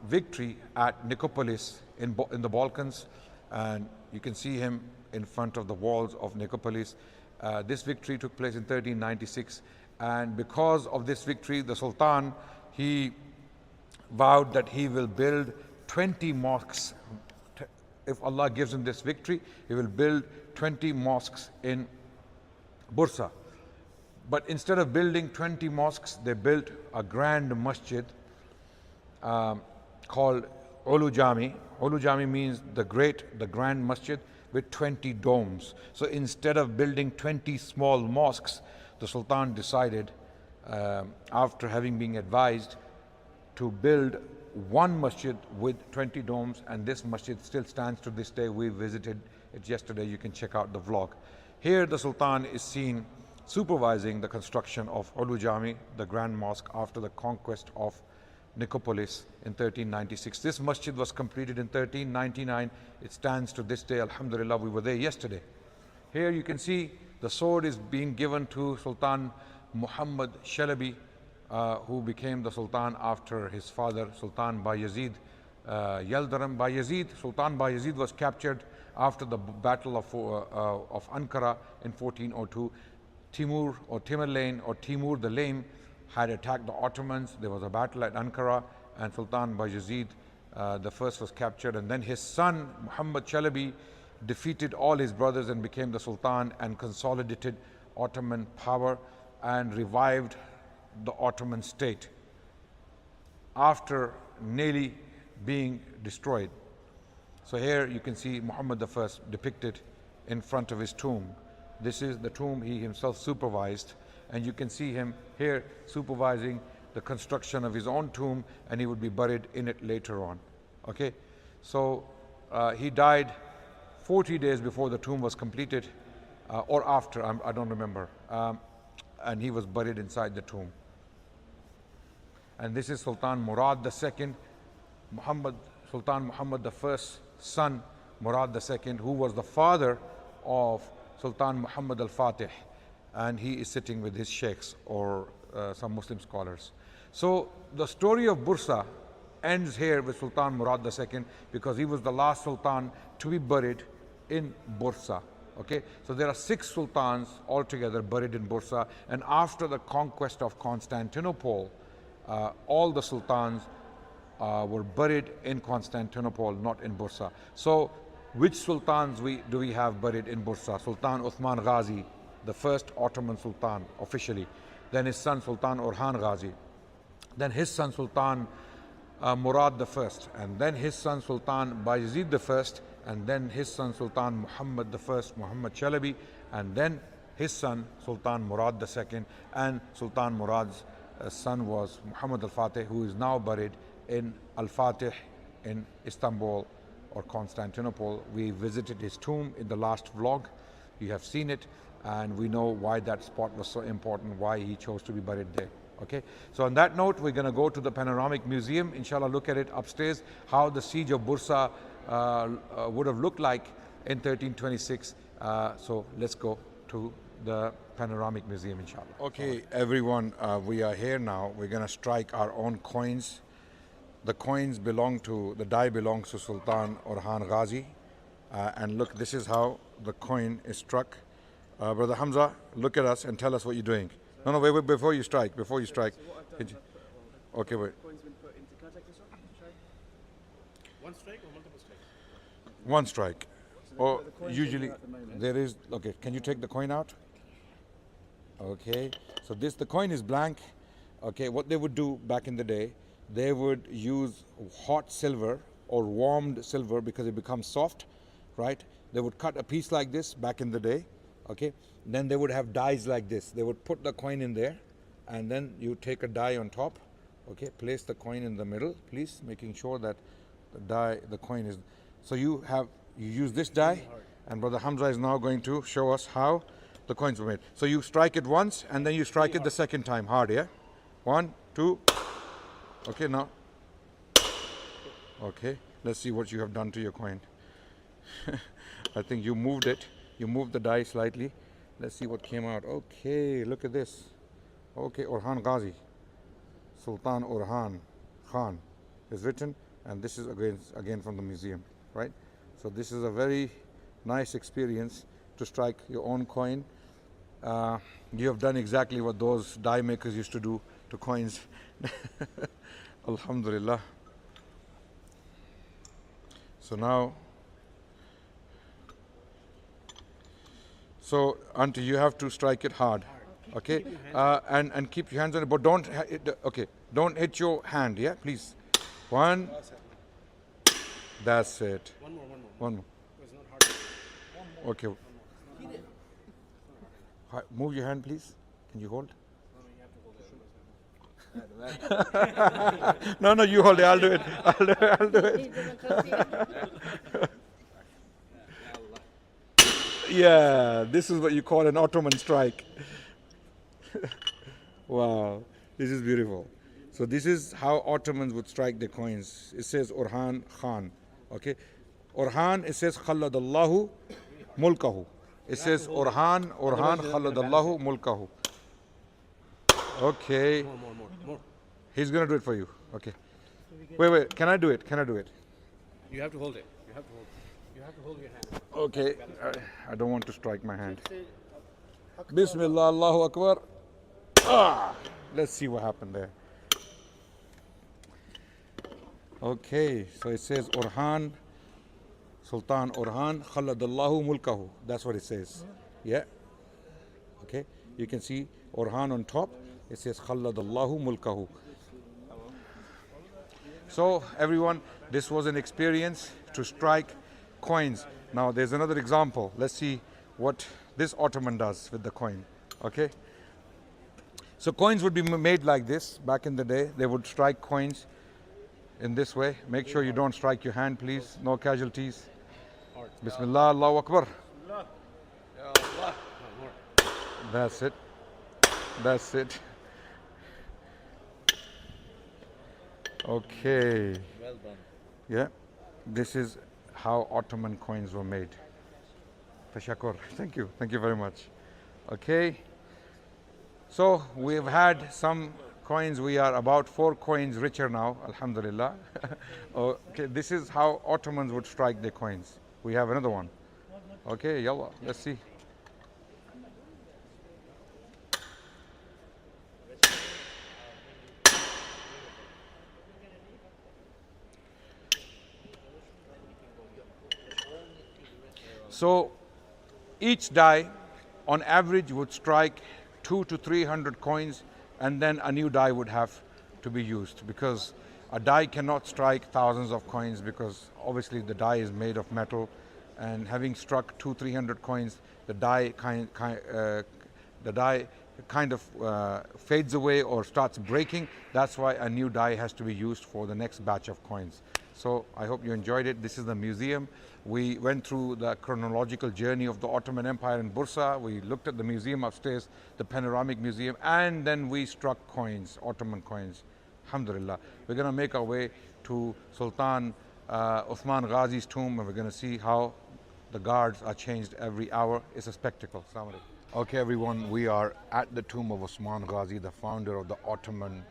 victory at Nicopolis in the Balkans, and you can see him in front of the walls of Nicopolis. This victory took place in 1396, and because of this victory, the Sultan, he vowed that he will build 20 mosques. If Allah gives him this victory, he will build 20 mosques in Bursa. But instead of building 20 mosques, they built a grand masjid called Ulu Jami. Ulu Jami means the grand masjid with 20 domes. So instead of building 20 small mosques, the Sultan decided, after having been advised, to build one masjid with 20 domes, and this masjid still stands to this day. We visited it yesterday. You can check out the vlog. Here the Sultan is seen supervising the construction of Ulu Jami, the Grand Mosque, after the conquest of Nicopolis in 1396. This masjid was completed in 1399. It stands to this day, alhamdulillah. We were there yesterday. Here you can see the sword is being given to Sultan Muhammad Shalabi, who became the Sultan after his father, Sultan Bayezid Yildirim. Sultan Bayezid was captured after the Battle of Ankara in 1402. Timur or Timurlane or Timur the Lame had attacked the Ottomans. There was a battle at Ankara, and Sultan Bayezid the first was captured, and then his son Muhammad Chalabi defeated all his brothers and became the Sultan and consolidated Ottoman power and revived the Ottoman state after nearly being destroyed. So here you can see Muhammad I depicted in front of his tomb. This is the tomb he himself supervised, and you can see him here supervising the construction of his own tomb, and he would be buried in it later on. Okay, so he died 40 days before the tomb was completed, or after, I don't remember, and he was buried inside the tomb. And this is Sultan Murad II, Sultan Muhammad I's son, Murad II, who was the father of Sultan Muhammad al-Fatih, and he is sitting with his sheikhs, or some Muslim scholars. So the story of Bursa ends here with Sultan Murad II, because he was the last Sultan to be buried in Bursa. Okay, so there are 6 sultans altogether buried in Bursa, and after the conquest of Constantinople, all the sultans were buried in Constantinople, not in Bursa. So which sultans do we have buried in Bursa? Sultan Uthman Ghazi, the first Ottoman sultan officially, then his son Sultan Orhan Ghazi, then his son Sultan Murad I, and then his son Sultan Bayezid I, and then his son Sultan Muhammad I, Muhammad Chalabi, and then his son Sultan Murad II, and Sultan Murad's son was Muhammad al-Fatih, who is now buried in Al-Fatih in Istanbul or Constantinople. We visited his tomb in the last vlog. You have seen it, and we know why that spot was so important, why he chose to be buried there. Okay, so on that note, we're going to go to the Panoramic Museum, inshallah, look at it upstairs, how the siege of Bursa would have looked like in 1326, So let's go to the panoramic museum, inshallah. Okay, everyone, we are here now. We're going to strike our own coins. The coins belong to, the die belongs to Sultan Orhan Ghazi. And look, this is how the coin is struck. Brother Hamza, look at us and tell us what you're doing. No, wait, before you strike. Okay, wait. One strike or multiple strikes? One strike. Or usually there is, okay, can you take the coin out? Okay, so the coin is blank. Okay, what they would do back in the day, they would use hot silver or warmed silver because it becomes soft, right? They would cut a piece like this back in the day, okay? Then they would have dies like this. They would put the coin in there and then you take a die on top, okay? Place the coin in the middle, please, making sure that the coin is, so you use this die, and Brother Hamza is now going to show us how the coins were made. So you strike it once and then you strike it the second time hard, yeah? 1, 2, okay, now. Okay, let's see what you have done to your coin. I think you moved it. You moved the die slightly. Let's see what came out. Okay, look at this. Okay, Orhan Ghazi. Sultan Orhan Khan is written, and this is again from the museum, right? So this is a very nice experience to strike your own coin. You have done exactly what those die makers used to do to coins. Alhamdulillah. So now, so Auntie, you have to strike it hard, okay? And keep your hands on it, but don't don't hit your hand, yeah, please. 1. That's it. One more. It's not hard. Okay. Move your hand, please. Can you hold? No, you hold it. I'll do it. I'll do it. Yeah, this is what you call an Ottoman strike. Wow, this is beautiful. So this is how Ottomans would strike their coins. It says Orhan Khan. Okay, Orhan. It says Khalladallahu mulkahu. It says Orhan Khalladallahu mulkahu. Okay. More. He's gonna do it for you. Okay. Wait. Can I do it? You have to hold it. You have to hold your hand. Okay. I don't want to strike my hand. Bismillah, Allahu Akbar. Let's see what happened there. Okay, so it says Orhan, Sultan Orhan Khalladallahu mulkahu. That's what it says. Yeah. Okay. You can see Orhan on top. It says Khalladallahu mulkahu. So everyone, this was an experience to strike coins. Now there's another example. Let's see what this Ottoman does with the coin. Okay. So coins would be made like this back in the day. They would strike coins in this way. Make sure you don't strike your hand, please. No casualties. Bismillah, Allahu Akbar. That's it. Okay. Well done. Yeah. This is how Ottoman coins were made. Tashakur. Thank you very much. Okay. So we've had some coins. We are about 4 coins richer now, alhamdulillah. Okay, this is how Ottomans would strike their coins. We have another one. Okay, yallah, let's see. So each die on average would strike 200 to 300 coins, and then a new die would have to be used, because a die cannot strike thousands of coins, because obviously the die is made of metal, and having struck 200-300 coins, the die kind of fades away or starts breaking. That's why a new die has to be used for the next batch of coins. So I hope you enjoyed it. This is the museum. We went through the chronological journey of the Ottoman Empire in Bورصة. We looked at the museum upstairs, the panoramic museum, and then we struck coins, Ottoman coins. Alhamdulillah. We're going to make our way to Sultan Uthman Ghazi's tomb, and we're going to see how The guards are changed every hour. It's a spectacle. Assalamu alaikum. Okay, everyone, we are at the tomb of Osman Ghazi, the founder of the Ottoman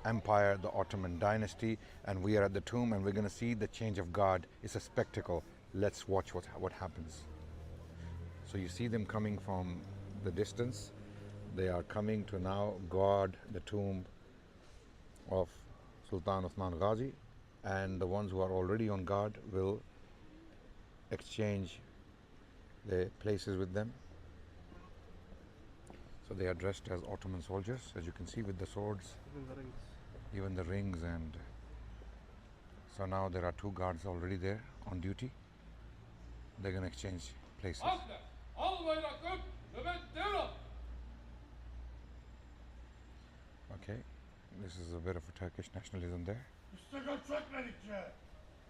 Empire, the Ottoman dynasty, and we are at the tomb and we're going to see the change of guard. It's a spectacle. Let's watch what happens. So you see them coming from the distance. They are coming to now guard the tomb of Sultan Osman Ghazi, and the ones who are already on guard will exchange their places with them. So they are dressed as Ottoman soldiers, as you can see, with the swords, even the rings, and so now there are two guards already there on duty. They're going to exchange places. Okay, this is a bit of a Turkish nationalism there. Müstakil çökmedikçe,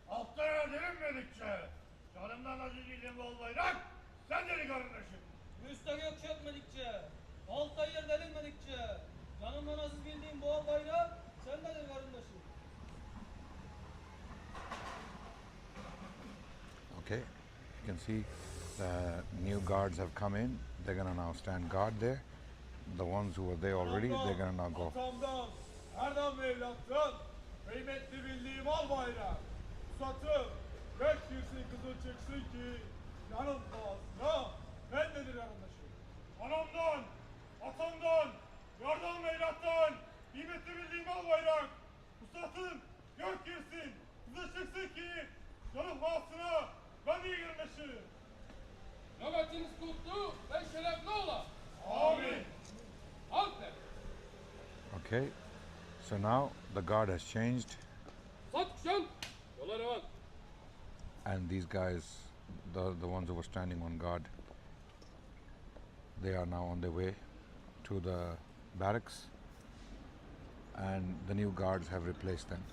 altlara delinmedikçe, canımdan acı değilim bol bayrak, sen deli kardeşim. Müstakil çökmedikçe, altta yer delinmedikçe, canımdan aziz bildiğim boğal bayrak, sen de kardeşim. Okay, you can see the new guards have come in. They're going to now stand guard there. The ones who were there already, they're going to now go. Atamdan, Erdem ve evlattan, kıymetli bildiğim al bayrak, satın, beş girsin kızıl çıksın ki, canım pahasına, ben nedir kardeşim. Anamdan, atamdan, yardan ve evlattan, kıymetli bildiğim al bayrak, satın, gök girsin, kızıl çıksın ki, canım pahasına, ben iyi kardeşim. Nöbetiniz kutlu ve şerefli ola. Amin. Okay, so now the guard has changed, Satışın, yola revan. and these guys, the ones who were standing on guard, they are now on their way to the barracks, and the new guards have replaced them.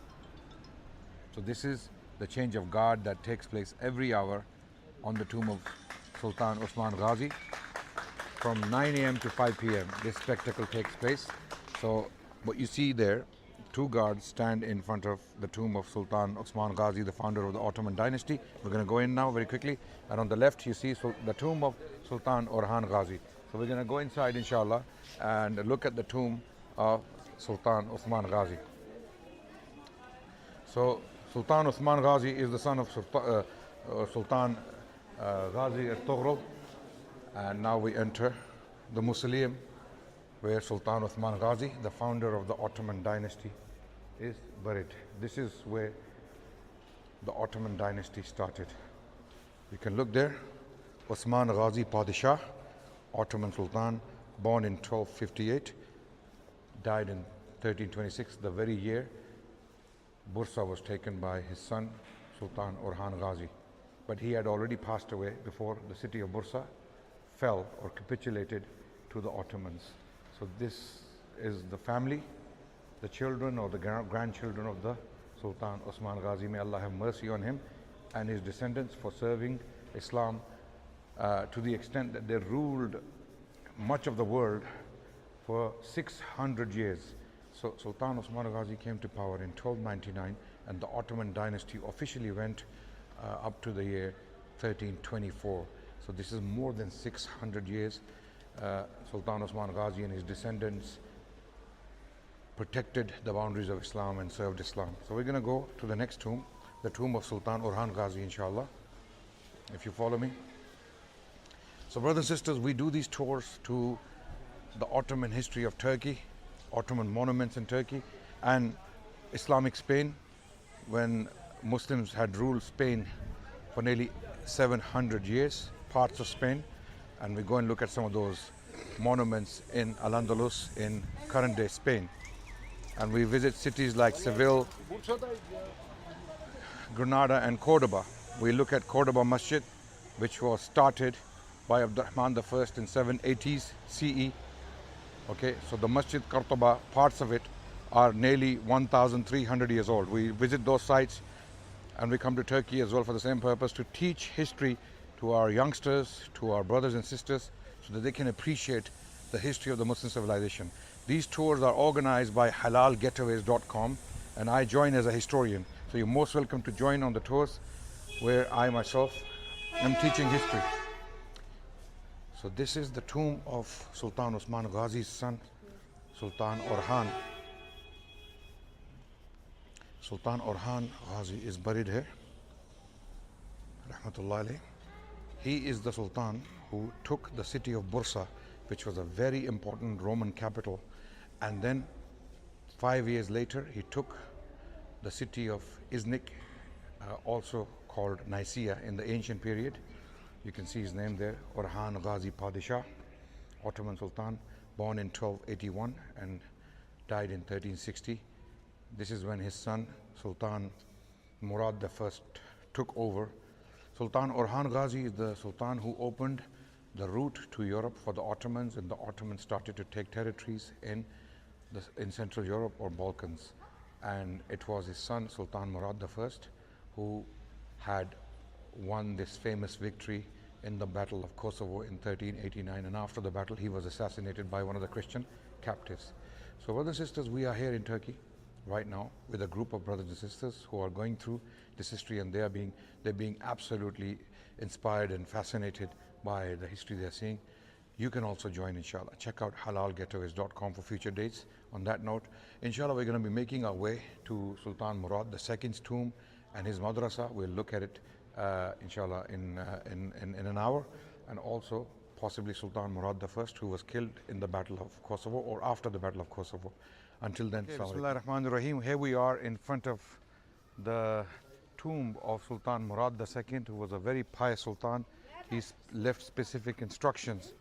So this is the change of guard that takes place every hour on the tomb of Sultan Osman Ghazi. From 9 a.m. to 5 p.m. this spectacle takes place. So what you see there, two guards stand in front of the tomb of Sultan Osman Ghazi, the founder of the Ottoman dynasty. We're going to go in now very quickly, and on the left you see the tomb of Sultan Orhan Ghazi. So we're going to go inside, inshallah, and look at the tomb of Sultan Osman Ghazi. So Sultan Osman Ghazi is the son of Sultan Ghazi al-Tughril, and now we enter the mausoleum where Sultan Osman Ghazi, the founder of the Ottoman dynasty, is buried. This is where the Ottoman dynasty started. You can look there. Osman Ghazi Padishah, Ottoman Sultan, born in 1258, died in 1326, the very year Bورصة was taken by his son Sultan Orhan Ghazi. But he had already passed away before the city of Bورصة fell or capitulated to the Ottomans. So this is the family, the children or the grandchildren of the Sultan Osman Ghazi. May Allah have mercy on him and his descendants for serving Islam to the extent that they ruled much of the world for 600 years. So Sultan Osman Ghazi came to power in 1299, and the Ottoman dynasty officially went up to the year 1324. So this is more than 600 years. Sultan Osman Ghazi and his descendants protected the boundaries of Islam and served Islam. So we're going to go to the next tomb, the tomb of Sultan Orhan Ghazi, inshallah, if you follow me. So brothers and sisters, we do these tours to the Ottoman history of Turkey, Ottoman monuments in Turkey, and Islamic Spain, when Muslims had ruled Spain for nearly 700 years, parts of Spain, and we go and look at some of those monuments in Al-Andalus in current day Spain. And we visit cities like Seville, Granada and Cordoba. We look at Cordoba Masjid, which was started by Abdurrahman I in 780s CE. Okay, so the Masjid Cordoba, parts of it are nearly 1,300 years old. We visit those sites, and we come to Turkey as well for the same purpose, to teach history to our youngsters, to our brothers and sisters, so that they can appreciate the history of the Muslim civilization. These tours are organized by halalgetaways.com, and I join as a historian. So you're most welcome to join on the tours, where I myself I'm teaching history. So this is the tomb of Sultan Osman Ghazi's son, Sultan Orhan. Sultan Orhan Ghazi is buried here, rahmatullah alayh. He is the Sultan who took the city of Bورصة, which was a very important Roman capital, and then 5 years later he took the city of Iznik, also called Nicaea in the ancient period. You can see his name there, Orhan Ghazi Padishah, Ottoman Sultan, born in 1281 and died in 1360. This is when his son Sultan Murad I took over. Sultan Orhan Ghazi is the Sultan who opened the route to Europe for the Ottomans, and the Ottomans started to take territories in Central Europe or Balkans. And it was his son Sultan Murad I who had won this famous victory in the Battle of Kosovo in 1389, and after the battle he was assassinated by one of the Christian captives. So brothers and sisters, we are here in Turkey right now with a group of brothers and sisters who are going through this history, and they're being absolutely inspired and fascinated by the history they're seeing. You can also join, inshallah. Check out halalgetaways.com for future dates. On that note, inshallah, we're going to be making our way to Sultan Murad II's tomb and his madrasa. We'll look at it inshallah in an hour, and also possibly Sultan Murad I, who was killed in the Battle of Kosovo or after the Battle of Kosovo. Until then, Bismillah ar-Rahman ar-Rahim. Here we are in front of the tomb of Sultan Murad II, who was a very pious sultan. He's left specific instructions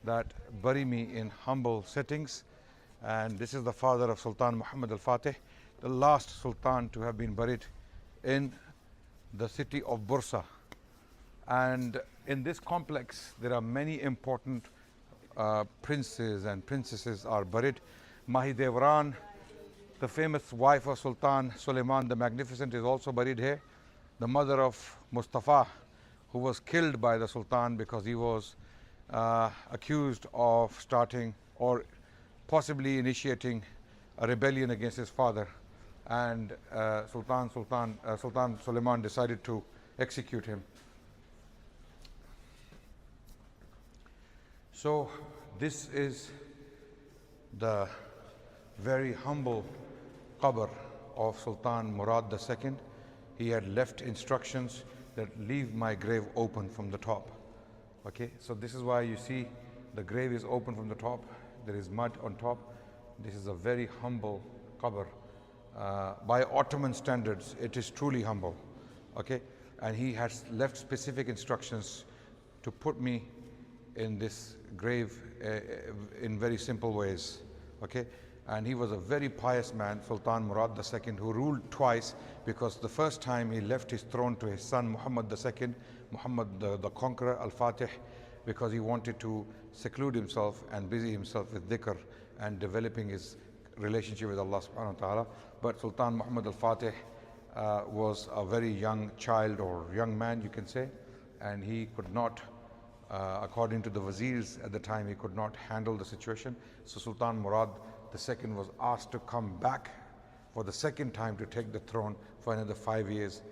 that bury me in humble settings, and this is the father of Sultan Muhammad al-Fatih, the last sultan to have been buried in the city of Bورصة. And in this complex there are many important princes and princesses are buried. Mahidevran, the famous wife of Sultan Suleiman the Magnificent, is also buried here. The mother of Mustafa, who was killed by the Sultan because he was accused of starting or possibly initiating a rebellion against his father, and Sultan Suleiman decided to execute him. So this is the very humble qabr of Sultan Murad II. He had left instructions that leave my grave open from the top. Okay, so this is why you see the grave is open from the top. There is mud on top. This is a very humble qabr. By Ottoman standards, it is truly humble. Okay, and he has left specific instructions to put me in this grave in very simple ways. Okay, and he was a very pious man, Sultan Murad II, who ruled twice, because the first time he left his throne to his son Muhammad II, Muhammad the Conqueror al-Fatih, because he wanted to seclude himself and busy himself with dhikr and developing his relationship with Allah subhanahu wa ta'ala. But Sultan Muhammad al-Fatih was a very young child, or young man you can say, and he could not, according to the wazirs at the time, he could not handle the situation. So Sultan Murad II was asked to come back for the second time to take the throne for another 5 years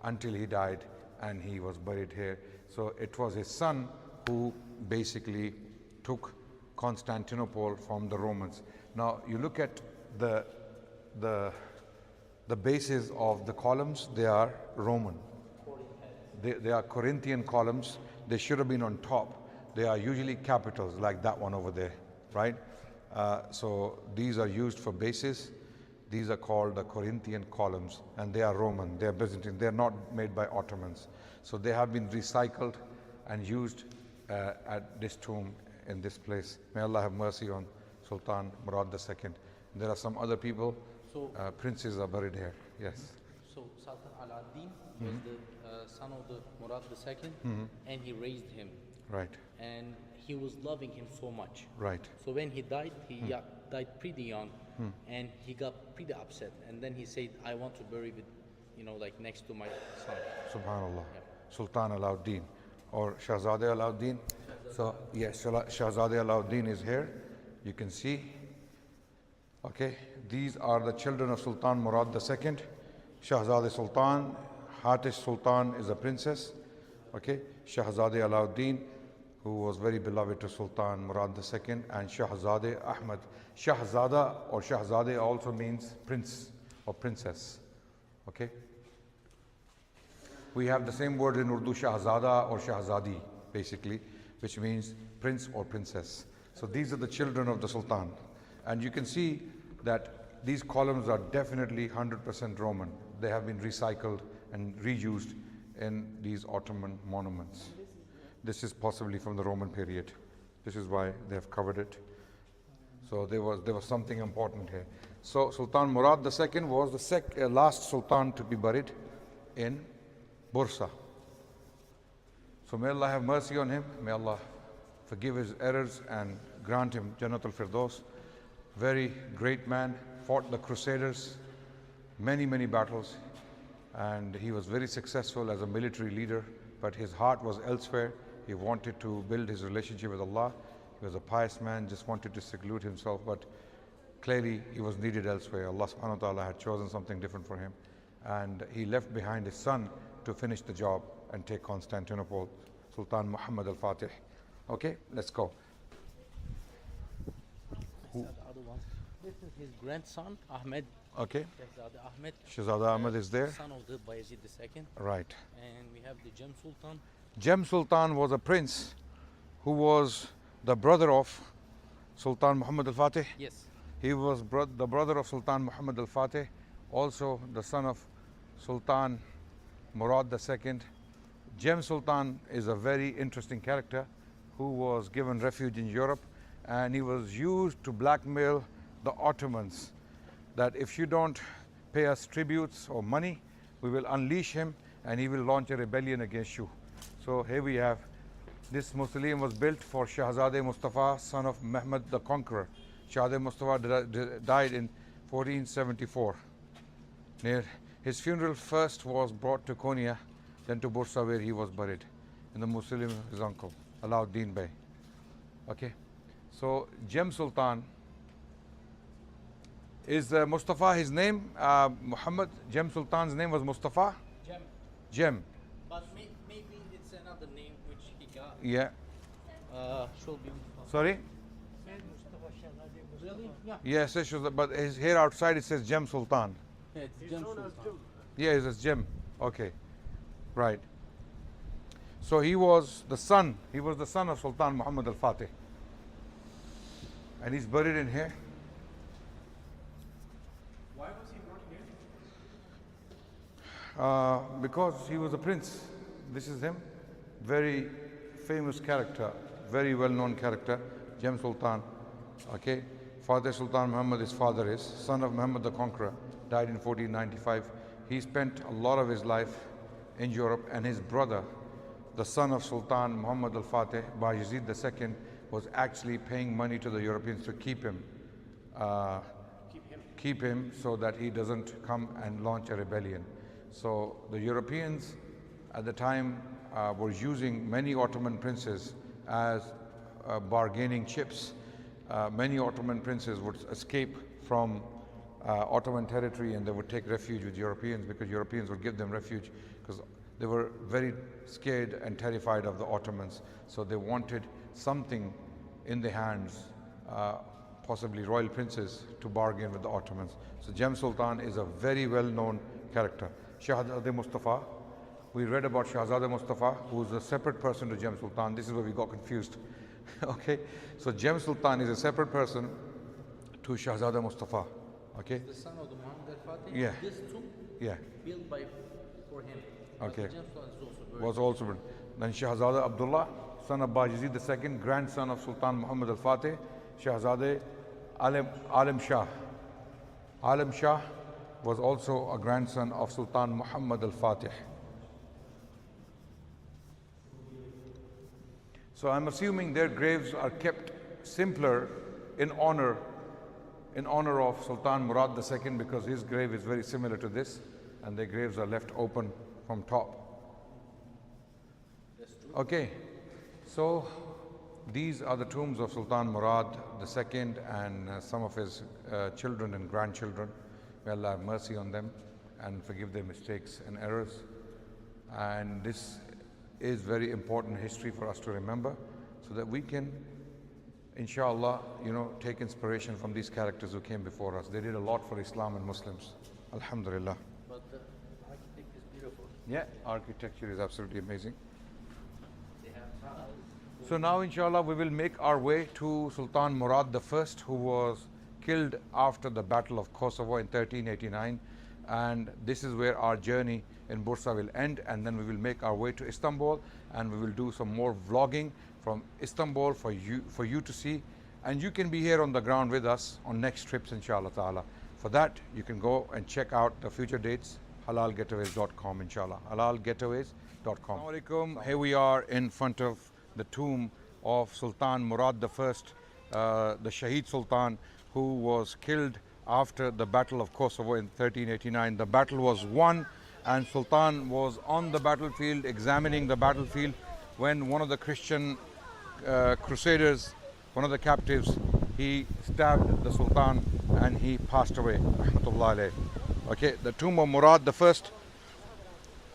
until he died, and he was buried here. So it was his son who basically took Constantinople from the Romans. Now you look at the bases of the columns, they are Roman. They are Corinthian columns. They should have been on top. They are usually capitals like that one over there, right? So these are used for bases. These are called the Corinthian columns, and they are Roman, they are Byzantine, they are not made by Ottomans. So they have been recycled and used at this tomb in this place. May Allah have mercy on Sultan Murad II. There are some other people, princes are buried here, yes. So Sultan Al-Din was the son of the Murad II, and he raised him. Right. And he was loving him so much. Right. So when he died, he died pretty young, and he got pretty upset. And then he said, I want to bury with, like next to my son. Subhanallah. Yeah. Sultan Alauddin or Shahzadeh Alauddin. So yes, Shahzadeh Alauddin is here. You can see. Okay, these are the children of Sultan Murad II. Shahzadeh Sultan, Hatish Sultan is a princess. Okay, Shahzade Alauddin, who was very beloved to Sultan Murad II, and Shahzade Ahmad. Shahzada or Shahzade also means prince or princess. Okay. We have the same word in Urdu, Shahzada or Shahzadi, basically, which means prince or princess. So these are the children of the Sultan. And you can see that these columns are definitely 100% Roman. They have been recycled and reused in these Ottoman monuments. This is possibly from the Roman period. This is why they have covered it. So there was something important here. So Sultan Murad II was the last Sultan to be buried in Bورصة. So may Allah have mercy on him. May Allah forgive his errors and grant him Jannat al-Firdaus. Very great man, fought the Crusaders, many battles, and he was very successful as a military leader, but his heart was elsewhere. He wanted to build his relationship with Allah. He was a pious man, just wanted to seclude himself, but clearly he was needed elsewhere. Allah subhanahu wa ta'ala had chosen something different for him, and he left behind his son to finish the job and take Constantinople, Sultan Muhammad al-Fatih. Okay, let's go. The other ones. This is his grandson, Ahmed. Okay, Shahzada Ahmed, Shahzada Ahmed is there. son of the Bayezid II. Right. And we have the Jem Sultan. Jem Sultan was a prince who was the brother of Sultan Muhammad al-Fatih. Yes. He was the brother of Sultan Muhammad al-Fatih, also the son of Sultan Murad II. Jem Sultan is a very interesting character who was given refuge in Europe, and he was used to blackmail the Ottomans that if you don't pay us tributes or money, we will unleash him and he will launch a rebellion against you. So here we have, this mausoleum was built for Shahzade Mustafa, son of Mehmed the Conqueror. Shahzade Mustafa died in 1474. His funeral first was brought to Konya, then to Bورصة, where he was buried, in the mausoleum of his uncle, Alauddin Bey. Okay, so Jem Sultan, is Mustafa his name? Muhammad, Jem Sultan's name was Mustafa? Jem. Jem, But maybe it's another name which he got. yeah. Should be Mustafa. Sorry? Said Mustafa Shahzade Mustafa. Really? Yeah. Yes, but here outside it says Jem Sultan. Yeah, it's Jem Sultan. Yeah, it says Jem. Okay, right. So he was the son of Sultan Muhammad al-Fatih. And he's buried in here. Why was he brought here? Because he was a prince. This is him. Very famous character, very well-known character, Jem Sultan. Okay, Father Sultan Muhammad, his father is, son of Muhammad the Conqueror, died in 1495. He spent a lot of his life in Europe, and his brother, the son of Sultan Muhammad al-Fatih, Bayezid II, was actually paying money to the Europeans to keep him so that he doesn't come and launch a rebellion. So the Europeans at the time were using many Ottoman princes as bargaining chips. Many Ottoman princes would escape from Ottoman territory and they would take refuge with Europeans, because Europeans would give them refuge because they were very scared and terrified of the Ottomans. So they wanted something in their hands, possibly royal princes, to bargain with the Ottomans. So Jem Sultan is a very well-known character. Shahzade Mustafa, we read about Shahzade Mustafa, who is a separate person to Jem Sultan. This is where we got confused. Okay, so Jem Sultan is a separate person to Shahzade Mustafa. Okay, The son of the Muhammad al-Fatih. Yeah. This tomb yeah, built for him. Okay. But Jem Sultan is also buried. was also buried. Then Shahzada Abdullah, son of Bayezid II, grandson of Sultan Muhammad al-Fatih, Shahzade Alim Shah. Alim Shah was also a grandson of Sultan Muhammad al-Fatih. So I'm assuming their graves are kept simpler in honor of Sultan Murad II, because his grave is very similar to this, and their graves are left open from top. Okay, so these are the tombs of Sultan Murad II and some of his children and grandchildren. May Allah have mercy on them and forgive their mistakes and errors. And this is very important history for us to remember, so that we can, inshallah, take inspiration from these characters who came before us. They did a lot for Islam and Muslims. Alhamdulillah. But the architect is beautiful. Yeah, architecture is absolutely amazing. They have tiles. So now, inshallah, we will make our way to Sultan Murad I, who was killed after the Battle of Kosovo in 1389. And this is where our journey in Bursa will end, and then we will make our way to Istanbul, and we will do some more vlogging from Istanbul for you to see. And you can be here on the ground with us on next trips, inshallah ta'ala. For that, you can go and check out the future dates, halalgetaways.com, inshallah, halalgetaways.com. Assalamu alaikum. Here we are in front of the tomb of Sultan Murad I, the Shaheed Sultan, who was killed after the Battle of Kosovo in 1389. The battle was won, and Sultan was on the battlefield, examining the battlefield, when one of the Christian crusaders, one of the captives, he stabbed the Sultan and he passed away. Rahmatullah alayh. Okay, the tomb of Murad I,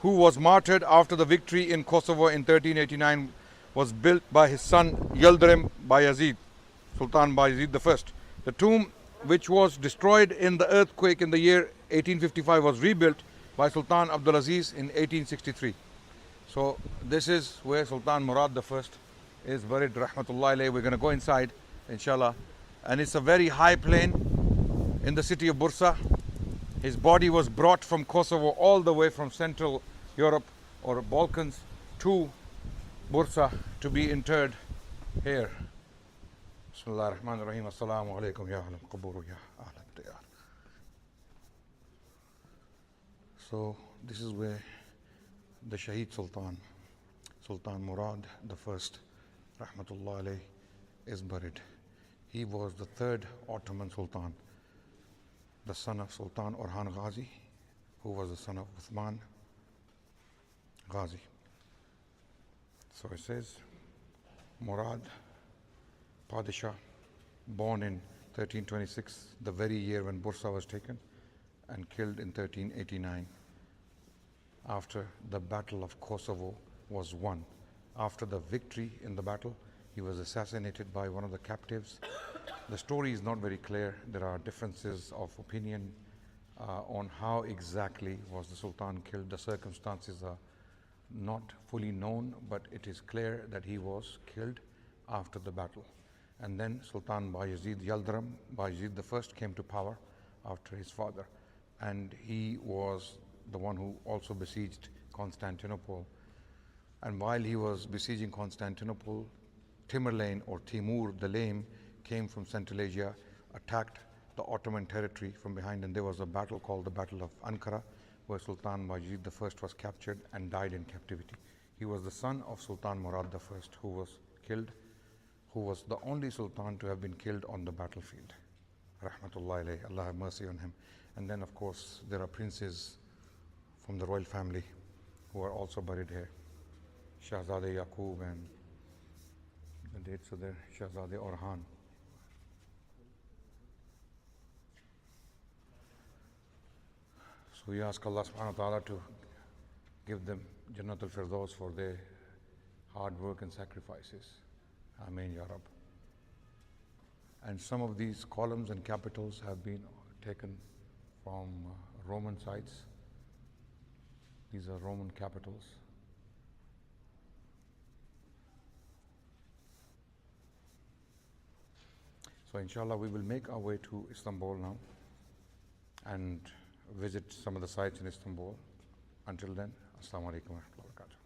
who was martyred after the victory in Kosovo in 1389, was built by his son Yildirim Bayezid, Sultan Bayezid I. The tomb, which was destroyed in the earthquake in the year 1855, was rebuilt by Sultan Abdulaziz in 1863. So this is where Sultan Murad I is buried, rahmatullah alayh. We're going to go inside, inshallah. And it's a very high plain in the city of Bursa. His body was brought from Kosovo all the way from Central Europe or Balkans to Bursa to be interred here. Bismillah ar-Rahman ar-Rahim. Assalamu alaikum ya ahlam quburu ya ahlam diyar. So this is where the Shaheed Sultan, Sultan Murad I, rahmatullah alayh, is buried. He was the third Ottoman Sultan, the son of Sultan Orhan Ghazi, who was the son of Uthman Ghazi. So it says, Murad Padishah, born in 1326, the very year when Bursa was taken, and killed in 1389 after the Battle of Kosovo was won. After the victory in the battle, he was assassinated by one of the captives. The story is not very clear. There are differences of opinion on how exactly was the Sultan killed. The circumstances are not fully known, but it is clear that he was killed after the battle. And then Sultan Bayezid Yildirim Bayezid I came to power after his father, and he was the one who also besieged Constantinople. And while he was besieging Constantinople, Tamerlane or Timur the Lame came from Central Asia, attacked the Ottoman territory from behind, and there was a battle called the Battle of Ankara, where Sultan Bayezid I was captured and died in captivity. He was the son of Sultan Murad I, who was killed, who was the only Sultan to have been killed on the battlefield. Rahmatullah alayhi, Allah have mercy on him. And then of course there are princes from the royal family who are also buried here. Shahzade Yaqub, and the dates are there, Shahzade Orhan. So we ask Allah subhanahu wa ta'ala to give them Jannatul Firdaus for their hard work and sacrifices. Ameen Ya Rab. And some of these columns and capitals have been taken from Roman sites. These are Roman capitals. So inshallah we will make our way to Istanbul now and visit some of the sites in Istanbul. Until then, Assalamu alaikum wa rahmatullahi wa barakatuh.